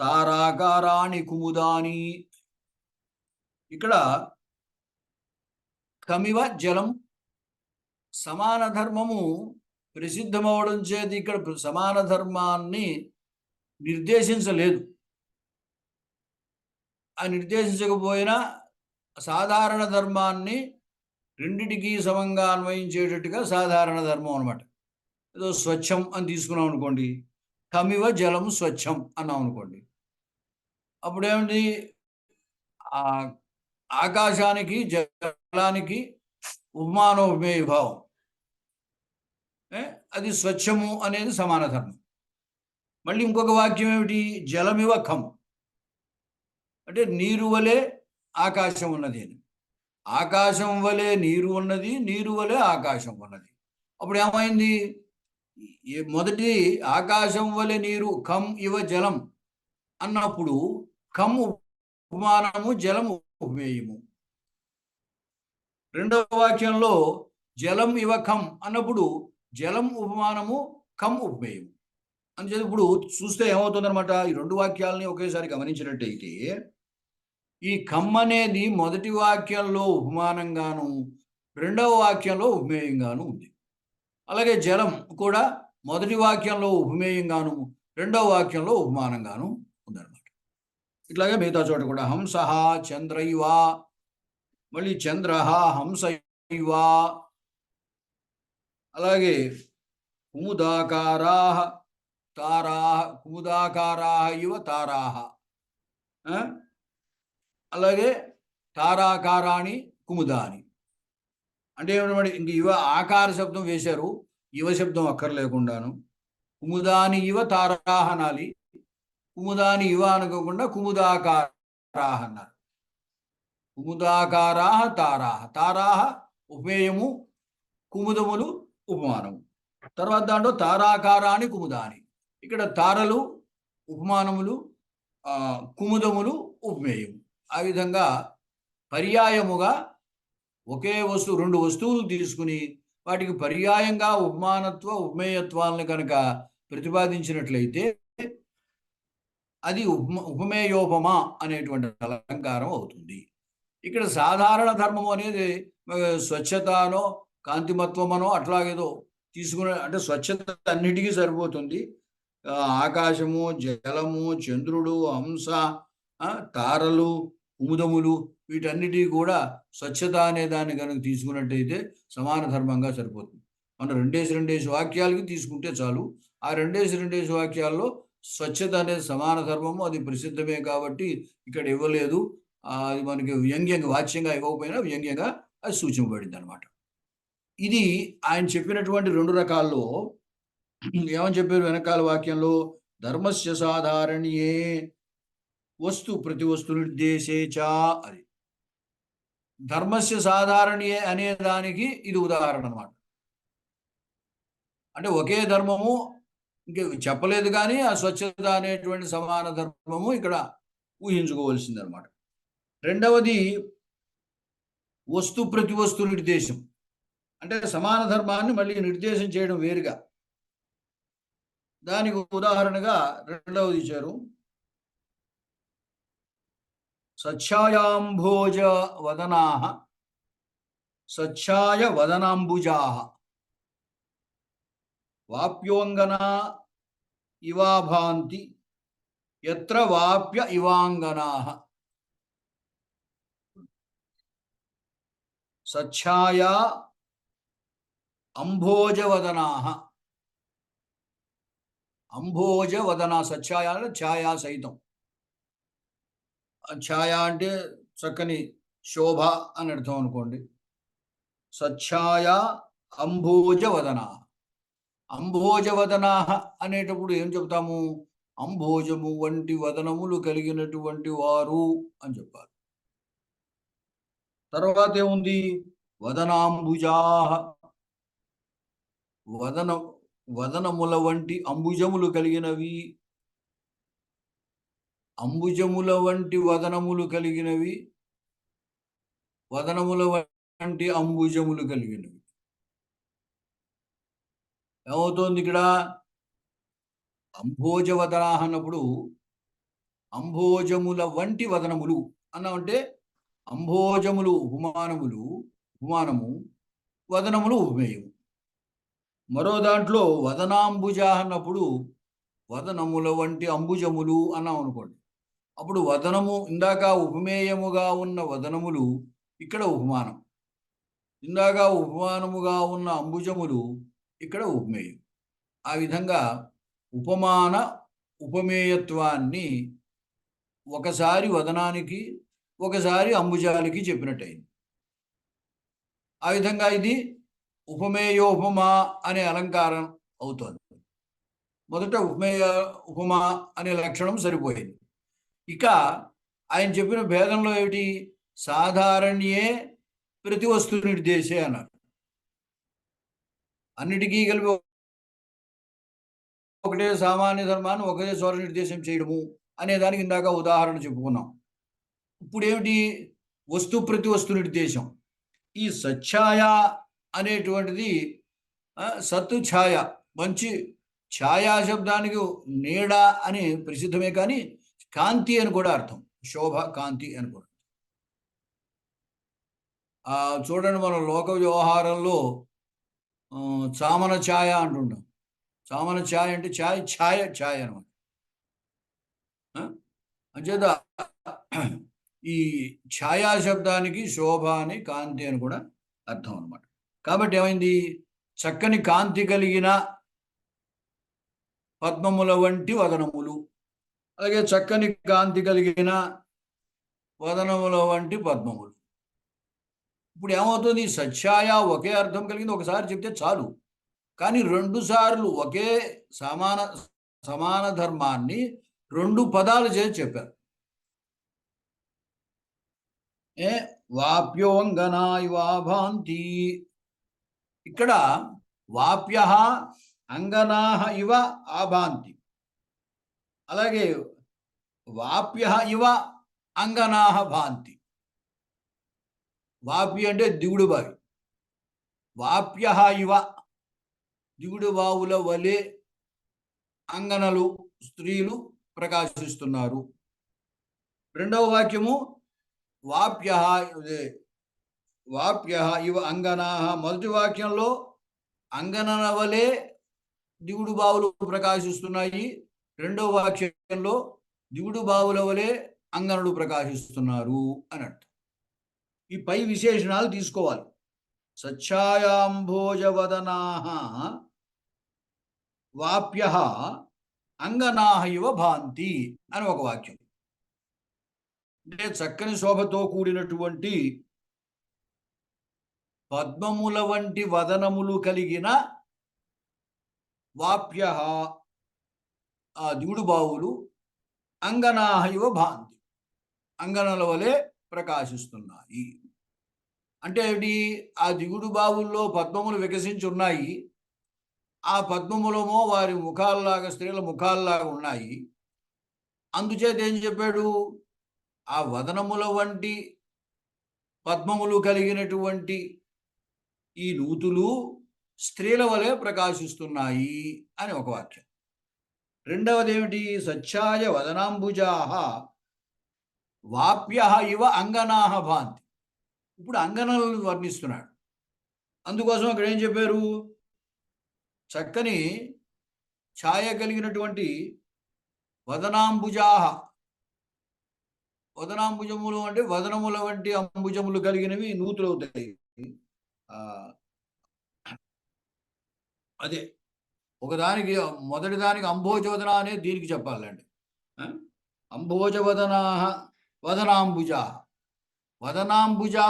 తారాకారాణి కుముదాని. ఇక్కడ ఖమివ జలం సమాన ధర్మము ప్రసిద్ధమవడం చేతి ఇక్కడ సమాన ధర్మాన్ని నిర్దేశించలేదు. ఆ నిర్దేశించకపోయినా సాధారణ ధర్మాన్ని రెండిటికి సమంగా అన్వయించేటట్టుగా సాధారణ ధర్మం అనమాట. ఏదో స్వచ్ఛం అని తీసుకున్నాం అనుకోండి, ఖమివ జలం స్వచ్ఛం అన్నాం అనుకోండి, అప్పుడేమిటి, ఆ ఆకాశానికి జలానికి ఉపమానోపమేయ భావం, అది స్వచ్ఛము అనేది సమాన ధర్మం. మళ్ళీ ఇంకొక వాక్యం ఏమిటి, జలమివ ఖం అంటే నీరు వలె ఆకాశం ఉన్నది అని. ఆకాశం వలె నీరు ఉన్నది, నీరు వలె ఆకాశం ఉన్నది. అప్పుడు ఏమైంది, మొదటి ఆకాశం వలె నీరు ఖం ఇవ జలం అన్నప్పుడు ఖం ఉపమానము జలం ఉపమేయము. రెండవ వాక్యంలో జలం ఇవ ఖం అన్నప్పుడు జలం ఉపమానము ఖం ఉపమేయము. అందుచేత ఇప్పుడు చూస్తే ఏమవుతుందనమాట, ఈ రెండు వాక్యాలని ఒకేసారి గమనించినట్టయితే ఈ ఖం అనేది మొదటి వాక్యంలో ఉపమానంగాను రెండవ వాక్యంలో ఉపమేయంగాను ఉంది. అలాగే జలం కూడా మొదటి వాక్యంలో ఉపమేయంగాను రెండవ వాక్యంలో ఉపమానంగాను ఉందన్నమాట. ఇట్లాగే మిగతా చోట కూడా హంస చంద్రైవ, మళ్ళీ చంద్ర హంసైవ, అలాగే కుముదాకారా తారా కుముదాకారా ఇవ తారా, అలాగే తారాకారాణి కుముదాని. అంటే ఏమన్నమాట, ఇంక ఇవ ఆకార శబ్దం వేశారు, ఇవ శబ్దం అక్కర్లేకుండాను. కుముదాని ఇవ తారాహ అనాలి, కుముదాని ఇవ అనుకోకుండా కుముదాకారాహ అన్నారు. కుముదాకారాహ తారాహ, తారాహ ఉపమేయము, కుముదములు ఉపమానము. తర్వాత దాంట్లో తారాకారాని కుముదాని, ఇక్కడ తారలు ఉపమానములు, కుముదములు ఉపమేయము. ఆ విధంగా పర్యాయముగా ఒకే వస్తువు రెండు వస్తువులు తీసుకుని వాటికి పర్యాయంగా ఉపమానత్వ ఉపమేయత్వాలను కనుక ప్రతిపాదించినట్లయితే అది ఉపమేయోపమా అనేటువంటి అలంకారం అవుతుంది. ఇక్కడ సాధారణ ధర్మము అనేది స్వచ్ఛతనో కాంతిమత్వమనో అట్లాగేదో తీసుకునే, అంటే స్వచ్ఛత అన్నిటికీ సరిపోతుంది. ఆకాశము, జలము, చంద్రుడు, హంస, తారలు, కుముదములు, వీటన్నిటికీ కూడా స్వచ్ఛత అనే దాన్ని కనుక తీసుకున్నట్టయితే సమాన ధర్మంగా సరిపోతుంది. మనం రెండేసి వాక్యాలకి తీసుకుంటే చాలు. ఆ రెండేసి వాక్యాల్లో స్వచ్ఛత అనేది సమాన ధర్మము, అది ప్రసిద్ధమే కాబట్టి ఇక్కడ ఇవ్వలేదు. అది మనకి వ్యంగ్యంగా, వాచ్యంగా ఇవ్వకపోయినా వ్యంగ్యంగా అది సూచింపబడింది అనమాట. ఇది ఆయన చెప్పినటువంటి రెండు రకాల్లో ఏమని చెప్పారు వెనకాల వాక్యంలో, ధర్మస్య సాధారణ్యే వస్తు ప్రతి వస్తు నిర్దేశేచ అది ధర్మస్య సాధారణీయే అనే దానికి ఇది ఉదాహరణ అన్నమాట. అంటే ఒకే ధర్మము ఇంక చెప్పలేదు కానీ ఆ స్వచ్ఛత అనేటువంటి సమాన ధర్మము ఇక్కడ ఊహించుకోవాల్సింది అనమాట. రెండవది వస్తు ప్రతి వస్తు నిర్దేశం అంటే సమాన ధర్మాన్ని మళ్ళీ నిర్దేశం చేయడం వేరుగా. దానికి ఉదాహరణగా రెండవది ఇచ్చారు. సచ్ఛాయాంభోజ వదనాః సచ్ఛాయ వదనాంబుజాః వాప్యోంగనా ఇవాభాంతి యత్ర వాప్య ఇవాంగనాః. సచ్ఛాయా అంభోజవదనాః అంభోజవదన సచ్ఛాయ అంటే ఛాయా సహితం. ఛాయ అంటే చక్కని శోభ అని అర్థం అనుకోండి. సచ్ఛాయ అంభోజవదన అంభోజవదన అనేటప్పుడు ఏం చెప్తాము? అంభోజము వంటి వదనములు కలిగినటువంటి వారు అని చెప్పాలి. తర్వాత ఏముంది? వదనాంబుజా వదనముల వంటి అంబుజములు కలిగినవి. అంబుజముల వంటి వదనములు కలిగినవి, వదనముల వంటి అంబుజములు కలిగినవి. ఏమవుతోంది ఇక్కడ? అంభోజవదన అన్నప్పుడు అంభోజముల వంటి వదనములు అన్నామంటే అంభోజములు ఉపమానము, వదనములు ఉపమేయము. మరో దాంట్లో వదనాంబుజ అన్నప్పుడు వదనముల వంటి అంబుజములు అన్నాం అనుకోండి. అప్పుడు వదనము ఇందాక ఉపమేయముగా ఉన్న వదనములు ఇక్కడ ఉపమానం, ఇందాక ఉపమానముగా ఉన్న అంబుజములు ఇక్కడ ఉపమేయం. ఆ విధంగా ఉపమాన ఉపమేయత్వాన్ని ఒకసారి వదనానికి ఒకసారి అంబుజాలకి చెప్పినట్టయింది. ఆ విధంగా ఇది ఉపమేయోపమా అనే అలంకారం అవుతోంది. మొదట ఉపమా అనే లక్షణం సరిపోయింది. ఇక ఆయన చెప్పిన భేదంలో ఏమిటి? సాధారణ్యే ప్రతి వస్తు నిర్దేశే అన్నారు. అన్నిటికీ కలిపి ఒకటే సామాన్య ధర్మాన్ని ఒకే స్వర నిర్దేశం చేయడము అనే దానికి ఇందాక ఉదాహరణ చెప్పుకున్నాం. ఇప్పుడు ఏమిటి? వస్తు ప్రతి వస్తు నిర్దేశం. ఈ సచ్ఛాయ అనేటువంటిది సత్తు ఛాయ, మంచి ఛాయా శబ్దానికి నీడ అని ప్రసిద్ధమే, కానీ కాంతి అని కూడా అర్థం. శోభ, కాంతి అని కూడా. చూడండి, మనం లోక వ్యవహారంలో చామన ఛాయ అంటుంటాం. చామన ఛాయ అంటే ఛాయ అనమాట. అంచేత ఈ ఛాయా శబ్దానికి శోభ అని, కాంతి అని కూడా అర్థం అనమాట. కాబట్టి ఏమైంది? చక్కని కాంతి కలిగిన పద్మముల వంటి వదనములు, అలాగే చక్కని కాంతి కలిగిన వదనముల వంటి పద్మములు. ఇప్పుడు ఏమవుతుంది? సచ్ఛాయ ఒకే అర్థం కలిగింది, ఒకసారి చెప్తే చాలు. కానీ 2 సార్లు ఒకే సమాన ధర్మాన్ని 2 పదాలు చేసి చెప్పారు. వాప్యోంగనా ఇవాభాంతి. ఇక్కడ వాప్య అంగనా ఇవ ఆభాంతి, అలాగే వాప్య ఇవ అంగనా భాంతి. వాపి అంటే దిగుడు బావి. వాప్య ఇవ దిగుడు బావుల వలె అంగనలు, స్త్రీలు ప్రకాశిస్తున్నారు. రెండవ వాక్యము వాప్య ఇవ అంగనా. మొదటి వాక్యంలో అంగనల వలె దిగుడు బావులు ప్రకాశిస్తున్నాయి. రెండవ వాక్యంలో దిగుడు బావుల వలె అంగనలు ప్రకాశిస్తున్నారు అని అర్థం. ఈ పై విశేషణాలు తీసుకోవాలి. సచ్ఛాయాంభోజవదనాః వాప్యః అంగనాః ఇవ భాంతి అని ఒక వాక్యం. అంటే చక్కని శోభతో కూడినటువంటి పద్మముల వంటి వదనములు కలిగిన వాప్యః, ఆ దిగుడు బావులు అంగనాహ ఇవ భాంతి, అంగనల వలె ప్రకాశిస్తున్నాయి. అంటే ఏమిటి? ఆ దిగుడు బావుల్లో పద్మములు వికసించి ఉన్నాయి. ఆ పద్మములమో వారి ముఖాల్లాగా, స్త్రీల ముఖాల్లాగా ఉన్నాయి. అందుచేత ఏం చెప్పాడు? ఆ వదనముల వంటి పద్మములు కలిగినటువంటి ఈ నూతులు స్త్రీల వలె ప్రకాశిస్తున్నాయి అని ఒక వాక్యం. రెండవది ఏమిటి? సచ్చాయ వదనాంబుజాహ వాప్య ఇవ అంగనాహ భాంతి. ఇప్పుడు అంగనలను వర్ణిస్తున్నాడు. అందుకోసం అక్కడ ఏం చెప్పారు? చక్కని ఛాయ కలిగినటువంటి వదనాంబుజాహ, వదనాంబుజములు అంటే వదనముల వంటి అంబుజములు కలిగినవి నూతులు అవుతాయి. అదే ఒకదానికి, మొదటి దానికి అంభోజవదన అనే దీనికి చెప్పాలండి. అంభోజవదనా వదనాంబుజా, వదనాంబుజా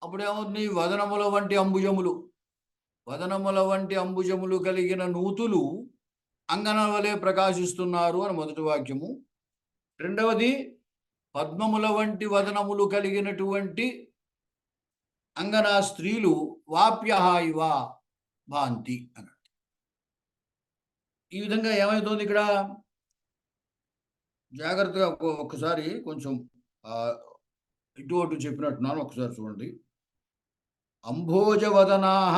అప్పుడేమవుతుంది? వదనముల వంటి అంబుజములు, వదనముల వంటి అంబుజములు కలిగిన నూతులు అంగన వలె ప్రకాశిస్తున్నారు అని మొదటి వాక్యము. రెండవది పద్మముల వంటి వదనములు కలిగినటువంటి అంగన స్త్రీలు వాప్య ఇవ భాంతి అన్నాడు. ఈ విధంగా ఏమవుతుంది ఇక్కడ? జాగ్రత్తగా ఒక్కసారి కొంచెం ఇటు అటు చెప్పినట్టున్నాను, ఒకసారి చూడండి. అంభోజవదనాహ,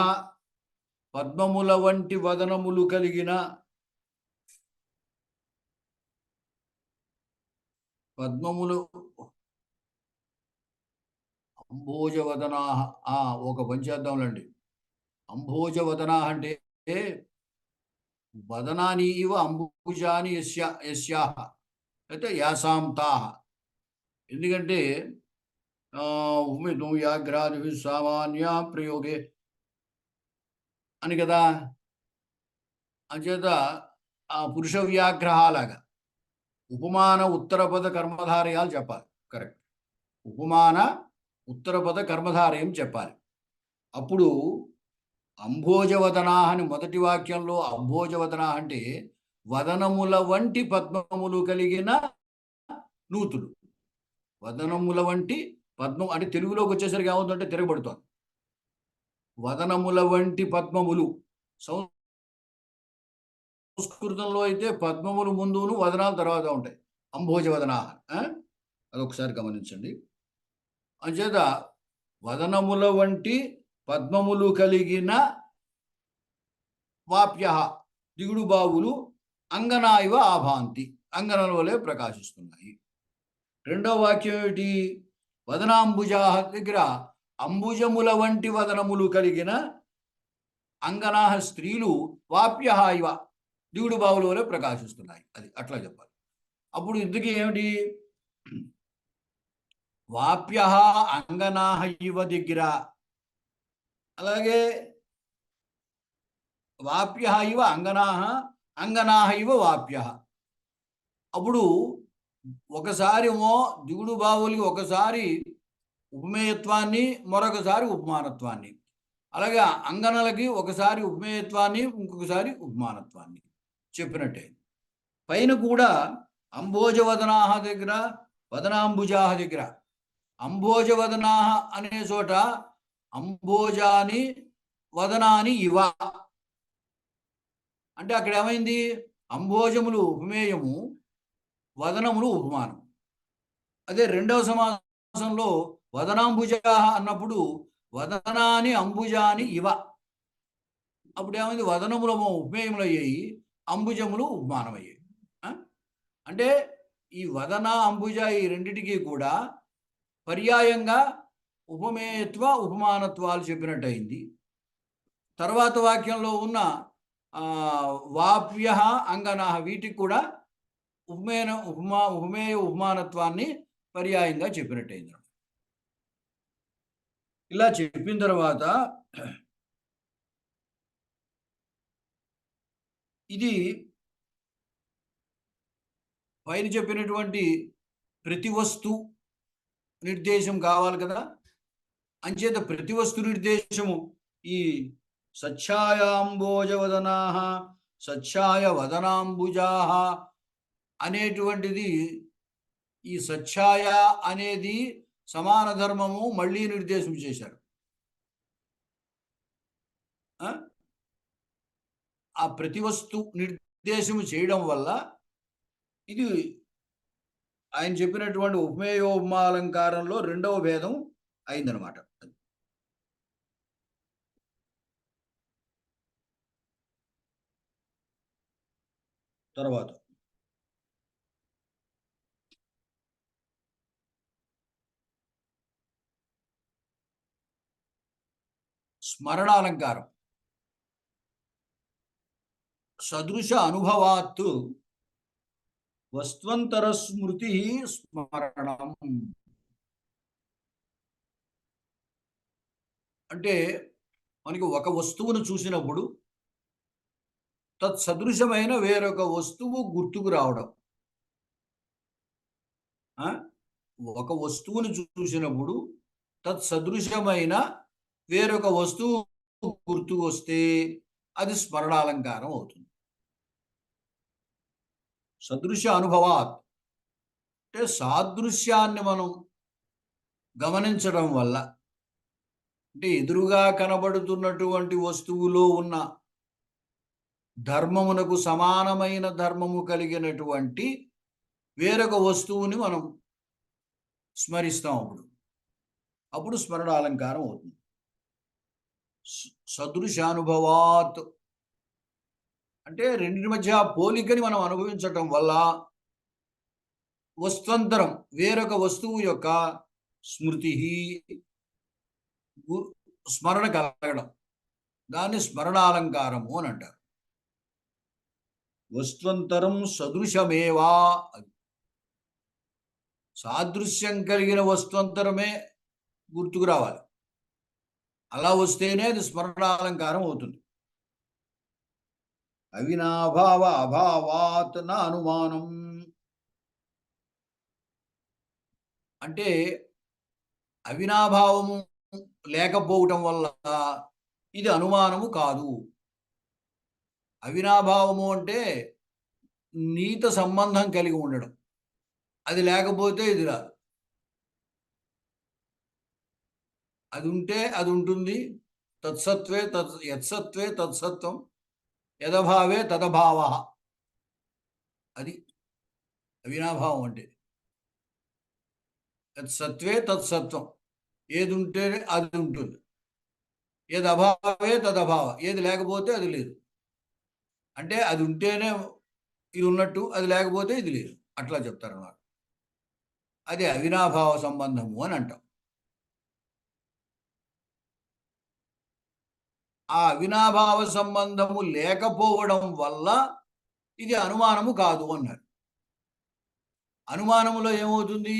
పద్మముల వంటి వదనములు కలిగిన, పద్మములు అంభోజవదనాహ. ఒక పని చేద్దాంలండి. అంభోజవదనాహ అంటే వదనాని ఇవ అంబుజాని యస్యాహ అయితే యాసాంతాహ. ఎందుకంటే ఉమితం వ్యాఘ్రాది సామాన్య ప్రయోగే అని కదా. అంచేత ఆ పురుష వ్యాఘ్రహాలాగా ఉపమాన ఉత్తరపద కర్మధారయాలు చెప్పాలి. కరెక్ట్. ఉపమాన ఉత్తరపద కర్మధారయం చెప్పాలి. అప్పుడు అంభోజవదనా అని మొదటి వాక్యంలో అంభోజవదనా అంటే వదనముల వంటి పద్మములు కలిగిన నూతులు. వదనముల వంటి పద్మం అంటే తెలుగులోకి వచ్చేసరికి ఏమవుతుందంటే తిరగబడుతోంది. వదనముల వంటి పద్మములు. సంస్కృతంలో అయితే పద్మములు ముందును వదనాలు తర్వాత ఉంటాయి. అంభోజవదనా అదొకసారి గమనించండి. అంచేత వదనముల వంటి పద్మములు కలిగిన వాప్య దిగుడు బావులు అంగనాయివ ఆభాంతి, అంగనల వలె ప్రకాశిస్తున్నాయి. రెండవ వాక్యం ఏమిటి? వదనాంబుజా దగ్గర అంబుజముల వంటి వదనములు కలిగిన అంగనా స్త్రీలు వాప్య ఇవ దిగుడు బావుల వలె ప్రకాశిస్తున్నాయి. అది అట్లా చెప్పాలి. అప్పుడు ఇంతకీ ఏమిటి? వాప్య అంగనా ఇవ దగ్గర, అలాగే వాప్య ఇవ అంగనా, అంగనా ఇవ వాప్య. అప్పుడు ఒకసారి ఏమో దిగుడు బావులకి ఒకసారి ఉపమేయత్వాన్ని, మరొకసారి ఉపమానత్వాన్ని, అలాగే అంగనలకి ఒకసారి ఉపమేయత్వాన్ని, ఇంకొకసారి ఉపమానత్వాన్ని చెప్పినట్టే. పైన కూడా అంభోజవదనాహ దగ్గర, వదనాంబుజాహ దగ్గర అంభోజవదనాహ అనే చోట అంభోజాని వదనాని ఇవ అంటే అక్కడ ఏమైంది? అంభోజములు ఉపమేయము, వదనములు ఉపమానం. అదే రెండవ సమాసంలో వదనాంబుజా అన్నప్పుడు వదనాని అంబుజాని ఇవ. అప్పుడు ఏమైంది? వదనములమో ఉపమేయములు అయ్యాయి, అంబుజములు ఉపమానం అయ్యాయి. అంటే ఈ వదన అంబుజ ఈ రెండిటికి కూడా పర్యాయంగా ఉపమేయత్వ ఉపమానత్వాలు చెప్పినట్టు అయింది. తర్వాత వాక్యంలో ఉన్న వాప్య అంగన వీటికి కూడా ఉపమేయ ఉపమానత్వాన్ని పర్యాయంగా చెప్పినట్టయింది. ఇలా చెప్పిన తర్వాత ఇది పైన చెప్పినటువంటి ప్రతి వస్తు నిర్దేశం కావాలి కదా. అంచేత ప్రతి వస్తు నిర్దేశము ఈ సచ్ఛాయాంబోజవదనా, సచ్ఛాయ వదనాంబుజా అనేటువంటిది ఈ సచ్ఛాయ అనేది సమాన ధర్మము మళ్ళీ నిర్దేశం చేశారు. ఆ ప్రతివస్తు నిర్దేశం చేయడం వల్ల ఇది ఆయన చెప్పినటువంటి ఉపమేయోపమాలంకారంలో రెండవ భేదం అయిందనమాట. తర్వాత స్మరణాలంకారం. సదృశ అనుభవాత్ వస్త్వంతర స్మృతి స్మరణం. అంటే మనకి ఒక వస్తువును చూసినప్పుడు తత్సదృశమైన వేరొక వస్తువు గుర్తుకు రావడం. ఒక వస్తువును చూసినప్పుడు తత్సదృశమైన వేరొక వస్తువు గుర్తుకు వస్తే అది స్మరణాలంకారం అవుతుంది. సదృశ అనుభవాత్ అంటే సాదృశ్యాన్ని మనం గమనించడం వల్ల, అంటే ఎదురుగా కనబడుతున్నటువంటి వస్తువులో ఉన్న ధర్మమునకు సమానమైన ధర్మము కలిగినటువంటి వేరొక వస్తువుని మనం స్మరిస్తాం. అప్పుడు స్మరణాలంకారం అవుతుంది. సదృశానుభవాత్ అంటే రెండింటి మధ్య పోలికని మనం అనుభవించటం వల్ల వస్త్వంతరం వేరొక వస్తువు యొక్క స్మృతి స్మరణ కలగడం, దాన్ని స్మరణాలంకారము అని అంటారు. వస్త్వంతరం సదృశమేవా, సాదృశ్యం కలిగిన వస్త్వంతరమే గుర్తుకు రావాలి. అలా వస్తేనే అది స్మరణాలంకారం అవుతుంది. అవినాభావ అభావాత్ నా అనుమానం అంటే అవినాభావము లేకపోవటం వల్ల ఇది అనుమానము కాదు. అవినాభావము అంటే నీత సంబంధం కలిగి ఉండడం, అది లేకపోతే ఇది రాదు. అది ఉంటే అది ఉంటుంది. తత్సత్వే యత్సత్వే తత్సత్వం, యదభావే తదభావ. అది అవినాభావం అంటే. తత్సత్వే తత్సత్వం, ఏది ఉంటే అది ఉంటుంది. ఏది అభావే తదభావ, ఏది లేకపోతే అది లేదు. అంటే అది ఉంటేనే ఇది ఉన్నట్టు, అది లేకపోతే ఇది లేదు, అట్లా చెప్తారన్నమాట. అది అవినాభావ సంబంధము అని అంటాం. ఆ అవినాభావ సంబంధము లేకపోవడం వల్ల ఇది అనుమానము కాదు అన్నారు. అనుమానములో ఏమవుతుంది?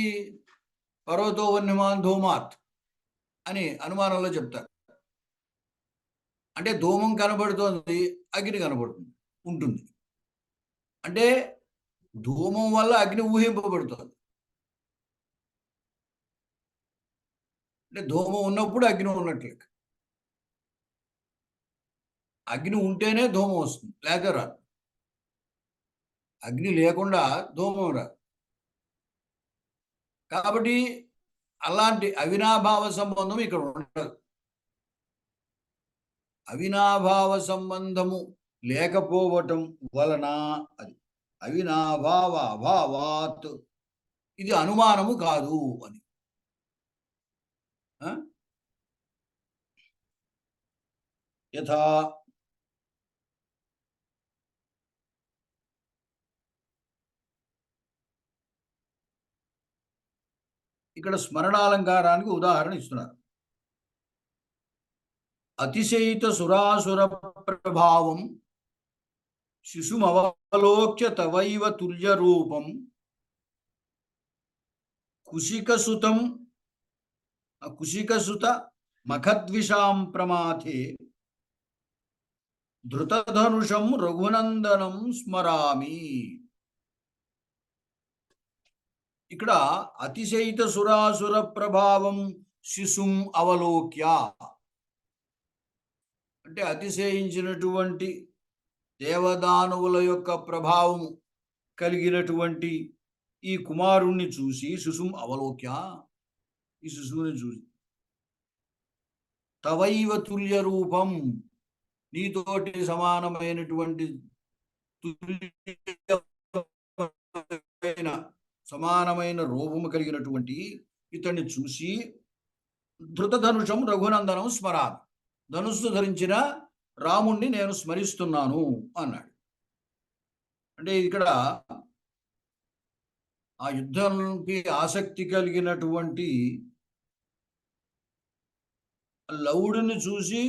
పర్వతో వన్యమాన్ ధూమాత్ అని అనుమానంలో చెప్తారు. అంటే ధూమం కనబడుతోంది, అగ్ని కనబడుతుంది ఉంటుంది. అంటే ధూమం వల్ల అగ్ని ఊహింపబడుతోంది. అంటే ధూమం ఉన్నప్పుడు అగ్ని ఉన్నట్లే. అగ్ని ఉంటేనే ధూమం వస్తుంది, లేక రాదు. అగ్ని లేకుండా ధూమం రాదు. కాబట్టి అలాంటి అవినాభావ సంబంధం ఇక్కడ ఉండదు. అవినాభావ సంబంధము లేకపోవటం వలన అది అవినాభావ అభావాత్, ఇది అనుమానము కాదు అని. యథా ఇక్కడ స్మరణాలంకారానికి ఉదాహరణ ఇస్తున్నారు. అతిశయిత సురాసుర ప్రభావం శిశుమవలోక్య తవైవ తుల్య రూపం కుశికసుత మఖద్విషాం ప్రమాథే ధృతధనుషం రఘునందనం స్మరామి. ఇక్కడ అతిశయిత సురాసుర ప్రభావం శిశుం అవలోక్య అంటే అతిశయించినటువంటి దేవదానవుల యొక్క ప్రభావము కలిగినటువంటి ఈ కుమారుణ్ణి చూసి శిశుం అవలోక్య, ఈ శిశువుని చూసి తవైవ తుల్య రూపం, నీతోటి సమానమైనటువంటి సమానమైన రూపము కలిగినటువంటి ఇతన్ని చూసి ధృతధనుషం రఘునందనం స్మరామి, ధనుస్సు ధరించిన రాముణ్ణి నేను స్మరిస్తున్నాను అన్నాడు. అంటే ఇక్కడ ఆ యుద్ధానికి ఆసక్తి కలిగినటువంటి లవుడిని చూసి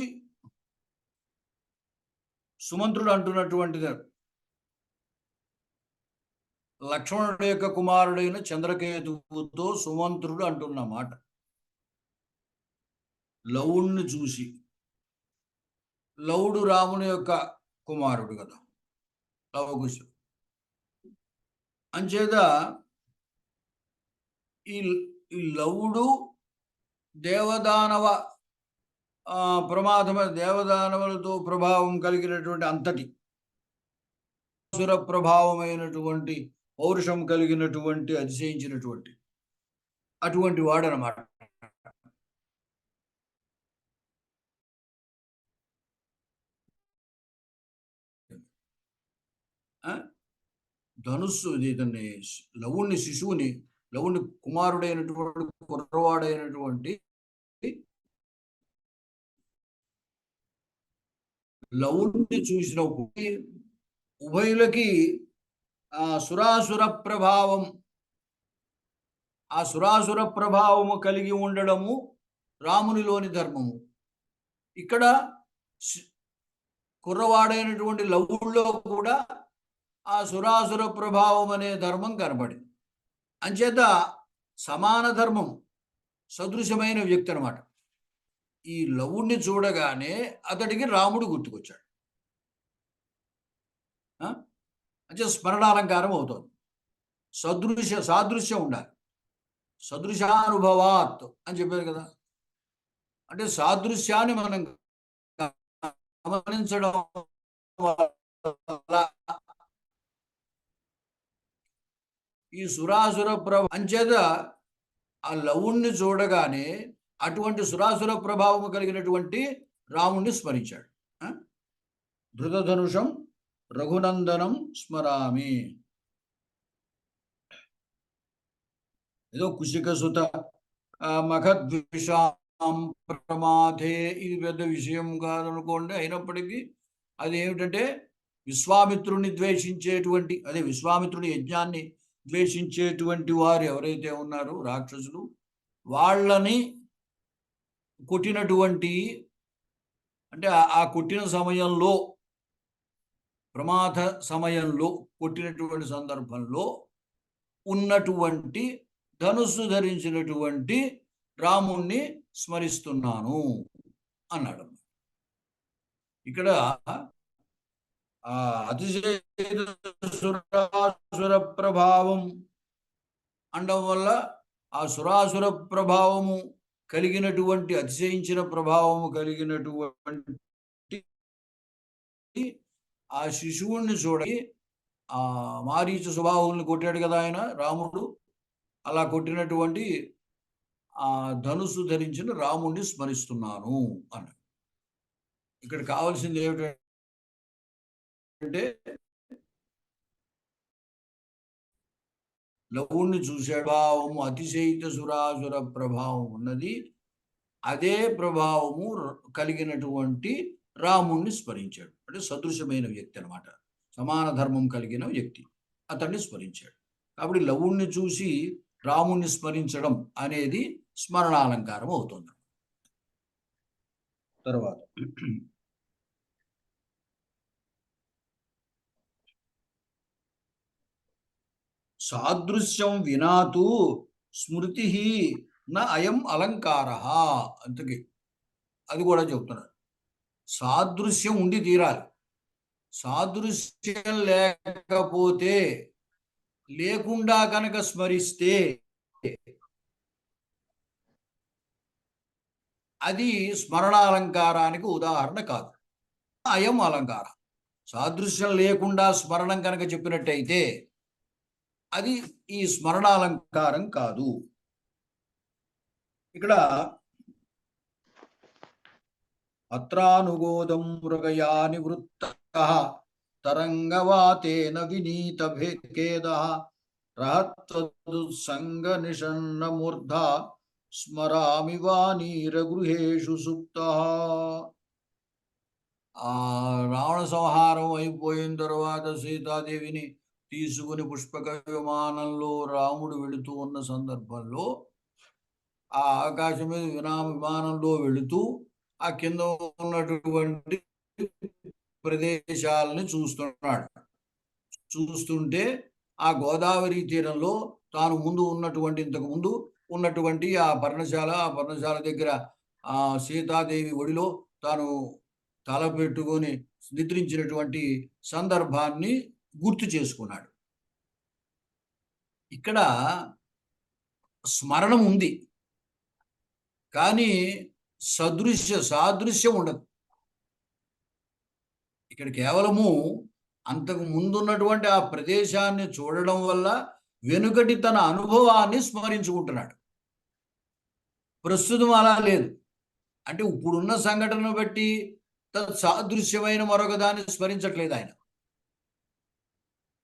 సుమంత్రుడు అంటున్నటువంటిది లక్ష్మణుడి యొక్క కుమారుడైన చంద్రకేతువుతో సుమంత్రుడు అంటున్న మాట. లవుణ్ణి చూసి, లవుడు రాముని యొక్క కుమారుడు కదా, లవకుశుడు. అంచేత ఈ లవుడు దేవదానవ దేవదానవులతో ప్రభావం కలిగినటువంటి అంతటి సుర ప్రభావమైనటువంటి పౌరుషం కలిగినటువంటి అతిశయించినటువంటి అటువంటి వాడనమాట. ధనుస్సు ఇతన్ని లవుణ్ణి శిశువుని లవుణ్ణి కుమారుడైనటువంటి కుర్రవాడైనటువంటి లవుణ్ణి చూసిన ఉభయులకి సురాసుర ప్రభావం, ఆ సురాసుర ప్రభావము కలిగి ఉండడము రామునిలోని ధర్మము. ఇక్కడ కుర్రవాడైనటువంటి లవుల్లో కూడా ఆ సురాసుర ప్రభావం అనే ధర్మం కనబడింది. అంచేత సమాన ధర్మం, సదృశమైన వ్యక్తి అనమాట. ఈ లవుణ్ణి చూడగానే అతడికి రాముడు గుర్తుకొచ్చాడు. అంటే స్మరణాలంకారం అవుతుంది. సాదృశ్యం ఉండాలి. సదృశానుభవాత్ అని చెప్పారు కదా. అంటే సాదృశ్యాన్ని మనం గమనించడం వల్ల ఈ సురాసుర అంచేత ఆ లవుణ్ణి చూడగానే అటువంటి సురాసుర ప్రభావము కలిగినటువంటి రాముణ్ణి స్మరించాడు. ధృతధనుషం రఘునందనం స్మరామి. ఏదో కుశికసుత మఖద్విషాం ప్రమాదే, ఇది పెద్ద విషయం కాదనుకోండి. అయినప్పటికీ అది ఏమిటంటే విశ్వామిత్రుని ద్వేషించేటువంటి, అదే విశ్వామిత్రుని యజ్ఞాన్ని ద్వేషించేటువంటి వారు ఎవరైతే ఉన్నారో రాక్షసులు, వాళ్ళని కొట్టినటువంటి, అంటే ఆ కొట్టిన సమయంలో, ప్రమాద సమయంలో కొట్టినటువంటి సందర్భంలో ఉన్నటువంటి ధనుస్సు ధరించినటువంటి రాముణ్ణి స్మరిస్తున్నాను అన్నాడు. ఇక్కడ సురాసుర ప్రభావం అనడం వల్ల ఆ సురాసుర ప్రభావము కలిగినటువంటి, అతిశయించిన ప్రభావము కలిగినటువంటి ఆ శిశువుణ్ణి చూడి ఆ మారీచ స్వభావాన్ని కొట్టాడు కదా ఆయన రాముడు. అలా కొట్టినటువంటి ఆ ధనుసు ధరించిన రాముణ్ణి స్మరిస్తున్నాను అన్నాడు. ఇక్కడ కావాల్సింది ఏమిటంటే లవుణ్ణి చూశాడు, భావము అతిశయిత సురాసుర ప్రభావం ఉన్నది. అదే ప్రభావము కలిగినటువంటి రాముణ్ణి స్మరించాడు. అంటే సదృశమైన వ్యక్తి అనమాట, సమాన ధర్మం కలిగిన వ్యక్తి, అతన్ని స్మరించాడు. కాబట్టి లవుణ్ణి చూసి రాముణ్ణి స్మరించడం అనేది స్మరణాలంకారం అవుతుంది. తర్వాత సాదృశ్యం వినాతు స్మృతి నా అయం అలంకార. అంతకి అది కూడా చెప్తున్నారు. సాదృశ్యం ఉండి తీరాలి. సాదృశ్యం లేకపోతే, లేకుండా కనుక స్మరిస్తే అది స్మరణాలంకారానికి ఉదాహరణ కాదు. అయం అలంకార. సాదృశ్యం లేకుండా స్మరణం కనుక చెప్పినట్టయితే అది ఈ స్మరణాలంకారం కాదు. ఇక్కడ అత్రానుగోదం మృగయా నివృత్తః తరంగవాతేన వినీత భేకేదః రహత్వదుస్సంగ నిషన్న మూర్ధా స్మరామి వానీరగృహేషు సుప్తః. ఆ రావణ సంహారం అయిపోయిన తర్వాత సీతాదేవిని తీసుకుని పుష్పక విమానంలో రాముడు వెళుతూ ఉన్న సందర్భంలో ఆ ఆకాశం మీద విమానంలో వెళుతూ ఆ కింద ఉన్నటువంటి ప్రదేశాలని చూస్తున్నాడు. చూస్తుంటే ఆ గోదావరి తీరంలో తాను ఇంతకు ముందు ఉన్నటువంటి ఆ పర్ణశాల దగ్గర ఆ సీతాదేవి ఒడిలో తాను తల పెట్టుకొని నిద్రించినటువంటి సందర్భాన్ని గుర్తు చేసుకున్నాడు. ఇక్కడ స్మరణం ఉంది, కానీ సాదృశ్యం ఉండదు. ఇక్కడ కేవలము అంతకు ముందున్నటువంటి ఆ ప్రదేశాన్ని చూడడం వల్ల వెనుకటి తన అనుభవాన్ని స్మరించుకుంటున్నాడు. ప్రస్తుతం అలా లేదు. అంటే ఇప్పుడున్న సంఘటనను బట్టి సాదృశ్యమైన మరొక దాన్ని స్మరించట్లేదు ఆయన.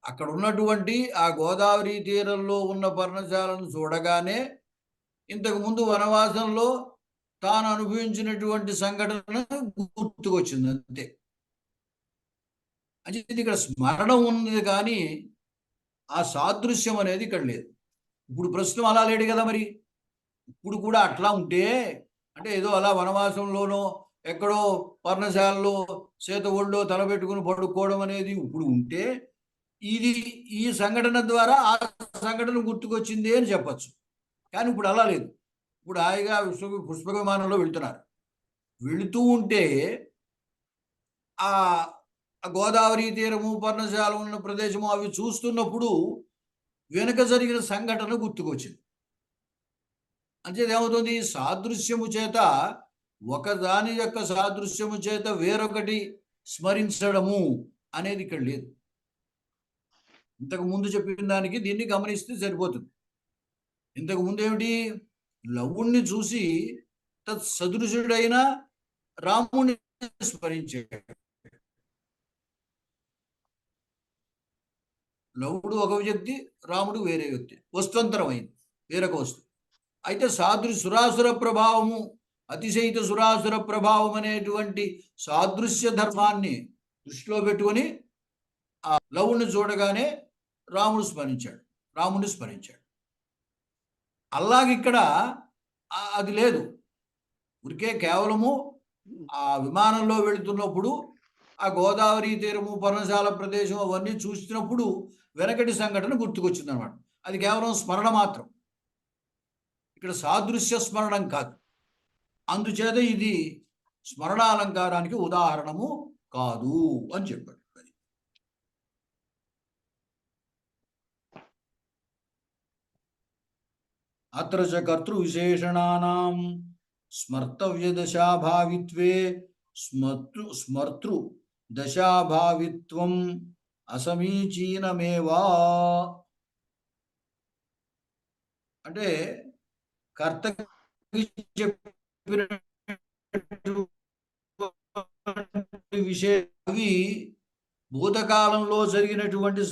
అక్కడ ఉన్నటువంటి ఆ గోదావరి తీరంలో ఉన్న పర్ణశాలను చూడగానే ఇంతకు ముందు వనవాసంలో తాను అనుభవించినటువంటి సంఘటన గుర్తుకొచ్చింది అంతే. అంటే ఇక్కడ స్మరణం ఉంది, కానీ ఆ సాదృశ్యం అనేది ఇక్కడ లేదు. ఇప్పుడు ప్రస్తుతం అలా లేడు కదా. మరి ఇప్పుడు కూడా అట్లా ఉంటే, అంటే ఏదో అలా వనవాసంలోనో ఎక్కడో పర్ణశాలలో చేత ఒళ్ళో తలబెట్టుకుని పడుకోవడం అనేది ఇప్పుడు ఉంటే, ఈ సంఘటన ద్వారా ఆ సంఘటన గుర్తుకొచ్చింది అని చెప్పచ్చు. కానీ ఇప్పుడు అలా లేదు. ఇప్పుడు హాయిగా పుష్పక విమానంలో వెళ్తున్నారు. వెళుతూ ఉంటే ఆ గోదావరి తీరము, పర్ణశాల ఉన్న ప్రదేశము అవి చూస్తున్నప్పుడు వెనుక జరిగిన సంఘటన గుర్తుకొచ్చింది. అంచేది ఏమవుతుంది, సాదృశ్యము చేత ఒకదాని యొక్క సాదృశ్యము చేత వేరొకటి స్మరించడము అనేది ఇక్కడ లేదు. ఇంతకు ముందు చెప్పిన దానికి దీన్ని గమనిస్తే సరిపోతుంది. ఇంతకు ముందు ఏమిటి, లవుణ్ణి చూసి సదృశుడైన రాముని స్మరించాడు. లవుడు ఒక వ్యక్తి, రాముడు వేరే వ్యక్తి, వస్త్వంతరమైంది, వేరొక వస్తువు. అయితే సురాసుర ప్రభావము, అతిశయిత సురాసుర ప్రభావం అనేటువంటి సాదృశ్య ధర్మాన్ని దృష్టిలో పెట్టుకొని ఆ లవుణ్ణి చూడగానే రాముడిని స్మరించాడు. అలాగిక్కడ అది లేదు. ఊరికే కేవలము ఆ విమానంలో వెళుతున్నప్పుడు ఆ గోదావరి తీరము, పర్ణశాల ప్రదేశం అవన్నీ చూసినప్పుడు వెనకటి సంఘటన గుర్తుకొచ్చింది అనమాట. అది కేవలం స్మరణ మాత్రం, ఇక్కడ సాదృశ్య స్మరణం కాదు. అందుచేత ఇది స్మరణాలంకారానికి ఉదాహరణము కాదు అని చెప్పాడు. అత్ర చ కర్తృ విశేషణానాం స్మర్తవ్య దశాభావిత్వే స్మర్తృ దశాభావిత్వం అసమీచీనమేవా. అంటే కర్తకి చెప్పిన అవి భూతకాలంలో జరిగినటువంటి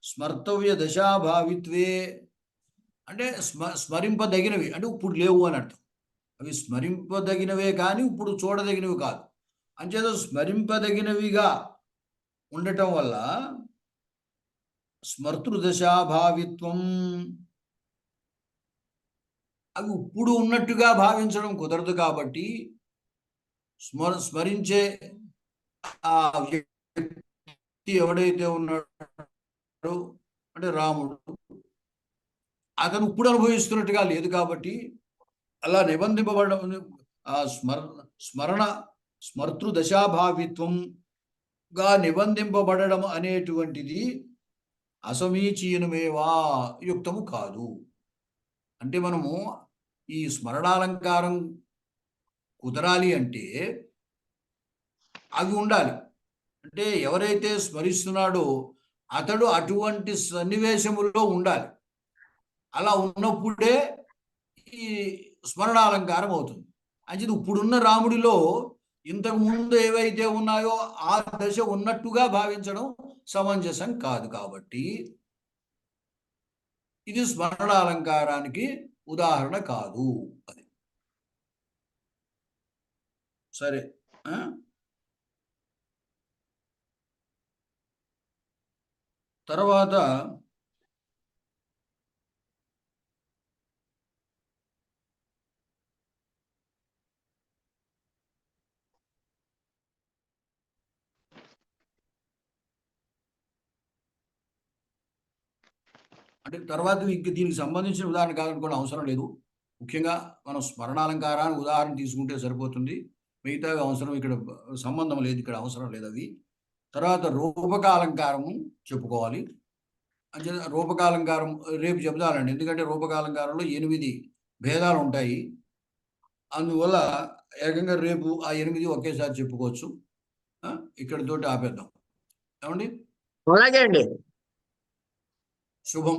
స్మర్తవ్య దశాభావిత్వే అంటే స్మరింపదగినవి, అంటే ఇప్పుడు లేవు అని అర్థం. అవి స్మరింపదగినవే కానీ ఇప్పుడు చూడదగినవి కాదు. అంచేత స్మరింపదగినవిగా ఉండటం వల్ల స్మర్తృదశాభావిత్వం, అవి ఇప్పుడు ఉన్నట్టుగా భావించడం కుదరదు. కాబట్టి స్మరించే ఆ వ్యక్తి ఎవడైతే ఉన్నాడో అంటే రాముడు, అతను ఇప్పుడు అనుభవిస్తున్నట్టుగా లేదు. కాబట్టి అలా నిబంధింపబడడం ఆ స్మర్తృదశాభావిత్వంగా నిబంధింపబడడం అనేటువంటిది అసమీచీనమేవా, యుక్తము కాదు. అంటే మనము ఈ స్మరణాలంకారం కుదరాలి అంటే అవి ఉండాలి. అంటే ఎవరైతే స్మరిస్తున్నాడో అతడు అటువంటి సన్నివేశములో ఉండాలి. అలా ఉన్నప్పుడే ఈ స్మరణాలంకారం అవుతుంది. అంటే ఇప్పుడున్న రాముడిలో ఇంతకు ముందు ఏవైతే ఉన్నాయో ఆ దశ ఉన్నట్టుగా భావించడం సమంజసం కాదు. కాబట్టి ఇది స్మరణాలంకారానికి ఉదాహరణ కాదు. అది సరే. తర్వాత అంటే తర్వాత ఇంక దీనికి సంబంధించిన ఉదాహరణ కాదనుకోవడం అవసరం లేదు. ముఖ్యంగా మనం స్మరణాలంకారాన్ని ఉదాహరణ తీసుకుంటే సరిపోతుంది. మిగతావి అవసరం ఇక్కడ సంబంధం లేదు, ఇక్కడ అవసరం లేదు అవి. తర్వాత రూపకాలంకారము చెప్పుకోవాలి. అంటే రూపకాలంకారం రేపు చెప్తానండి, ఎందుకంటే రూపకాలంకారంలో 8 భేదాలు ఉంటాయి. అందువల్ల ఏకంగా రేపు ఆ 8 ఒకేసారి చెప్పుకోవచ్చు. ఇక్కడితోటి ఆపేద్దాం. ఏమండి? అలాగే అండి. శుభం.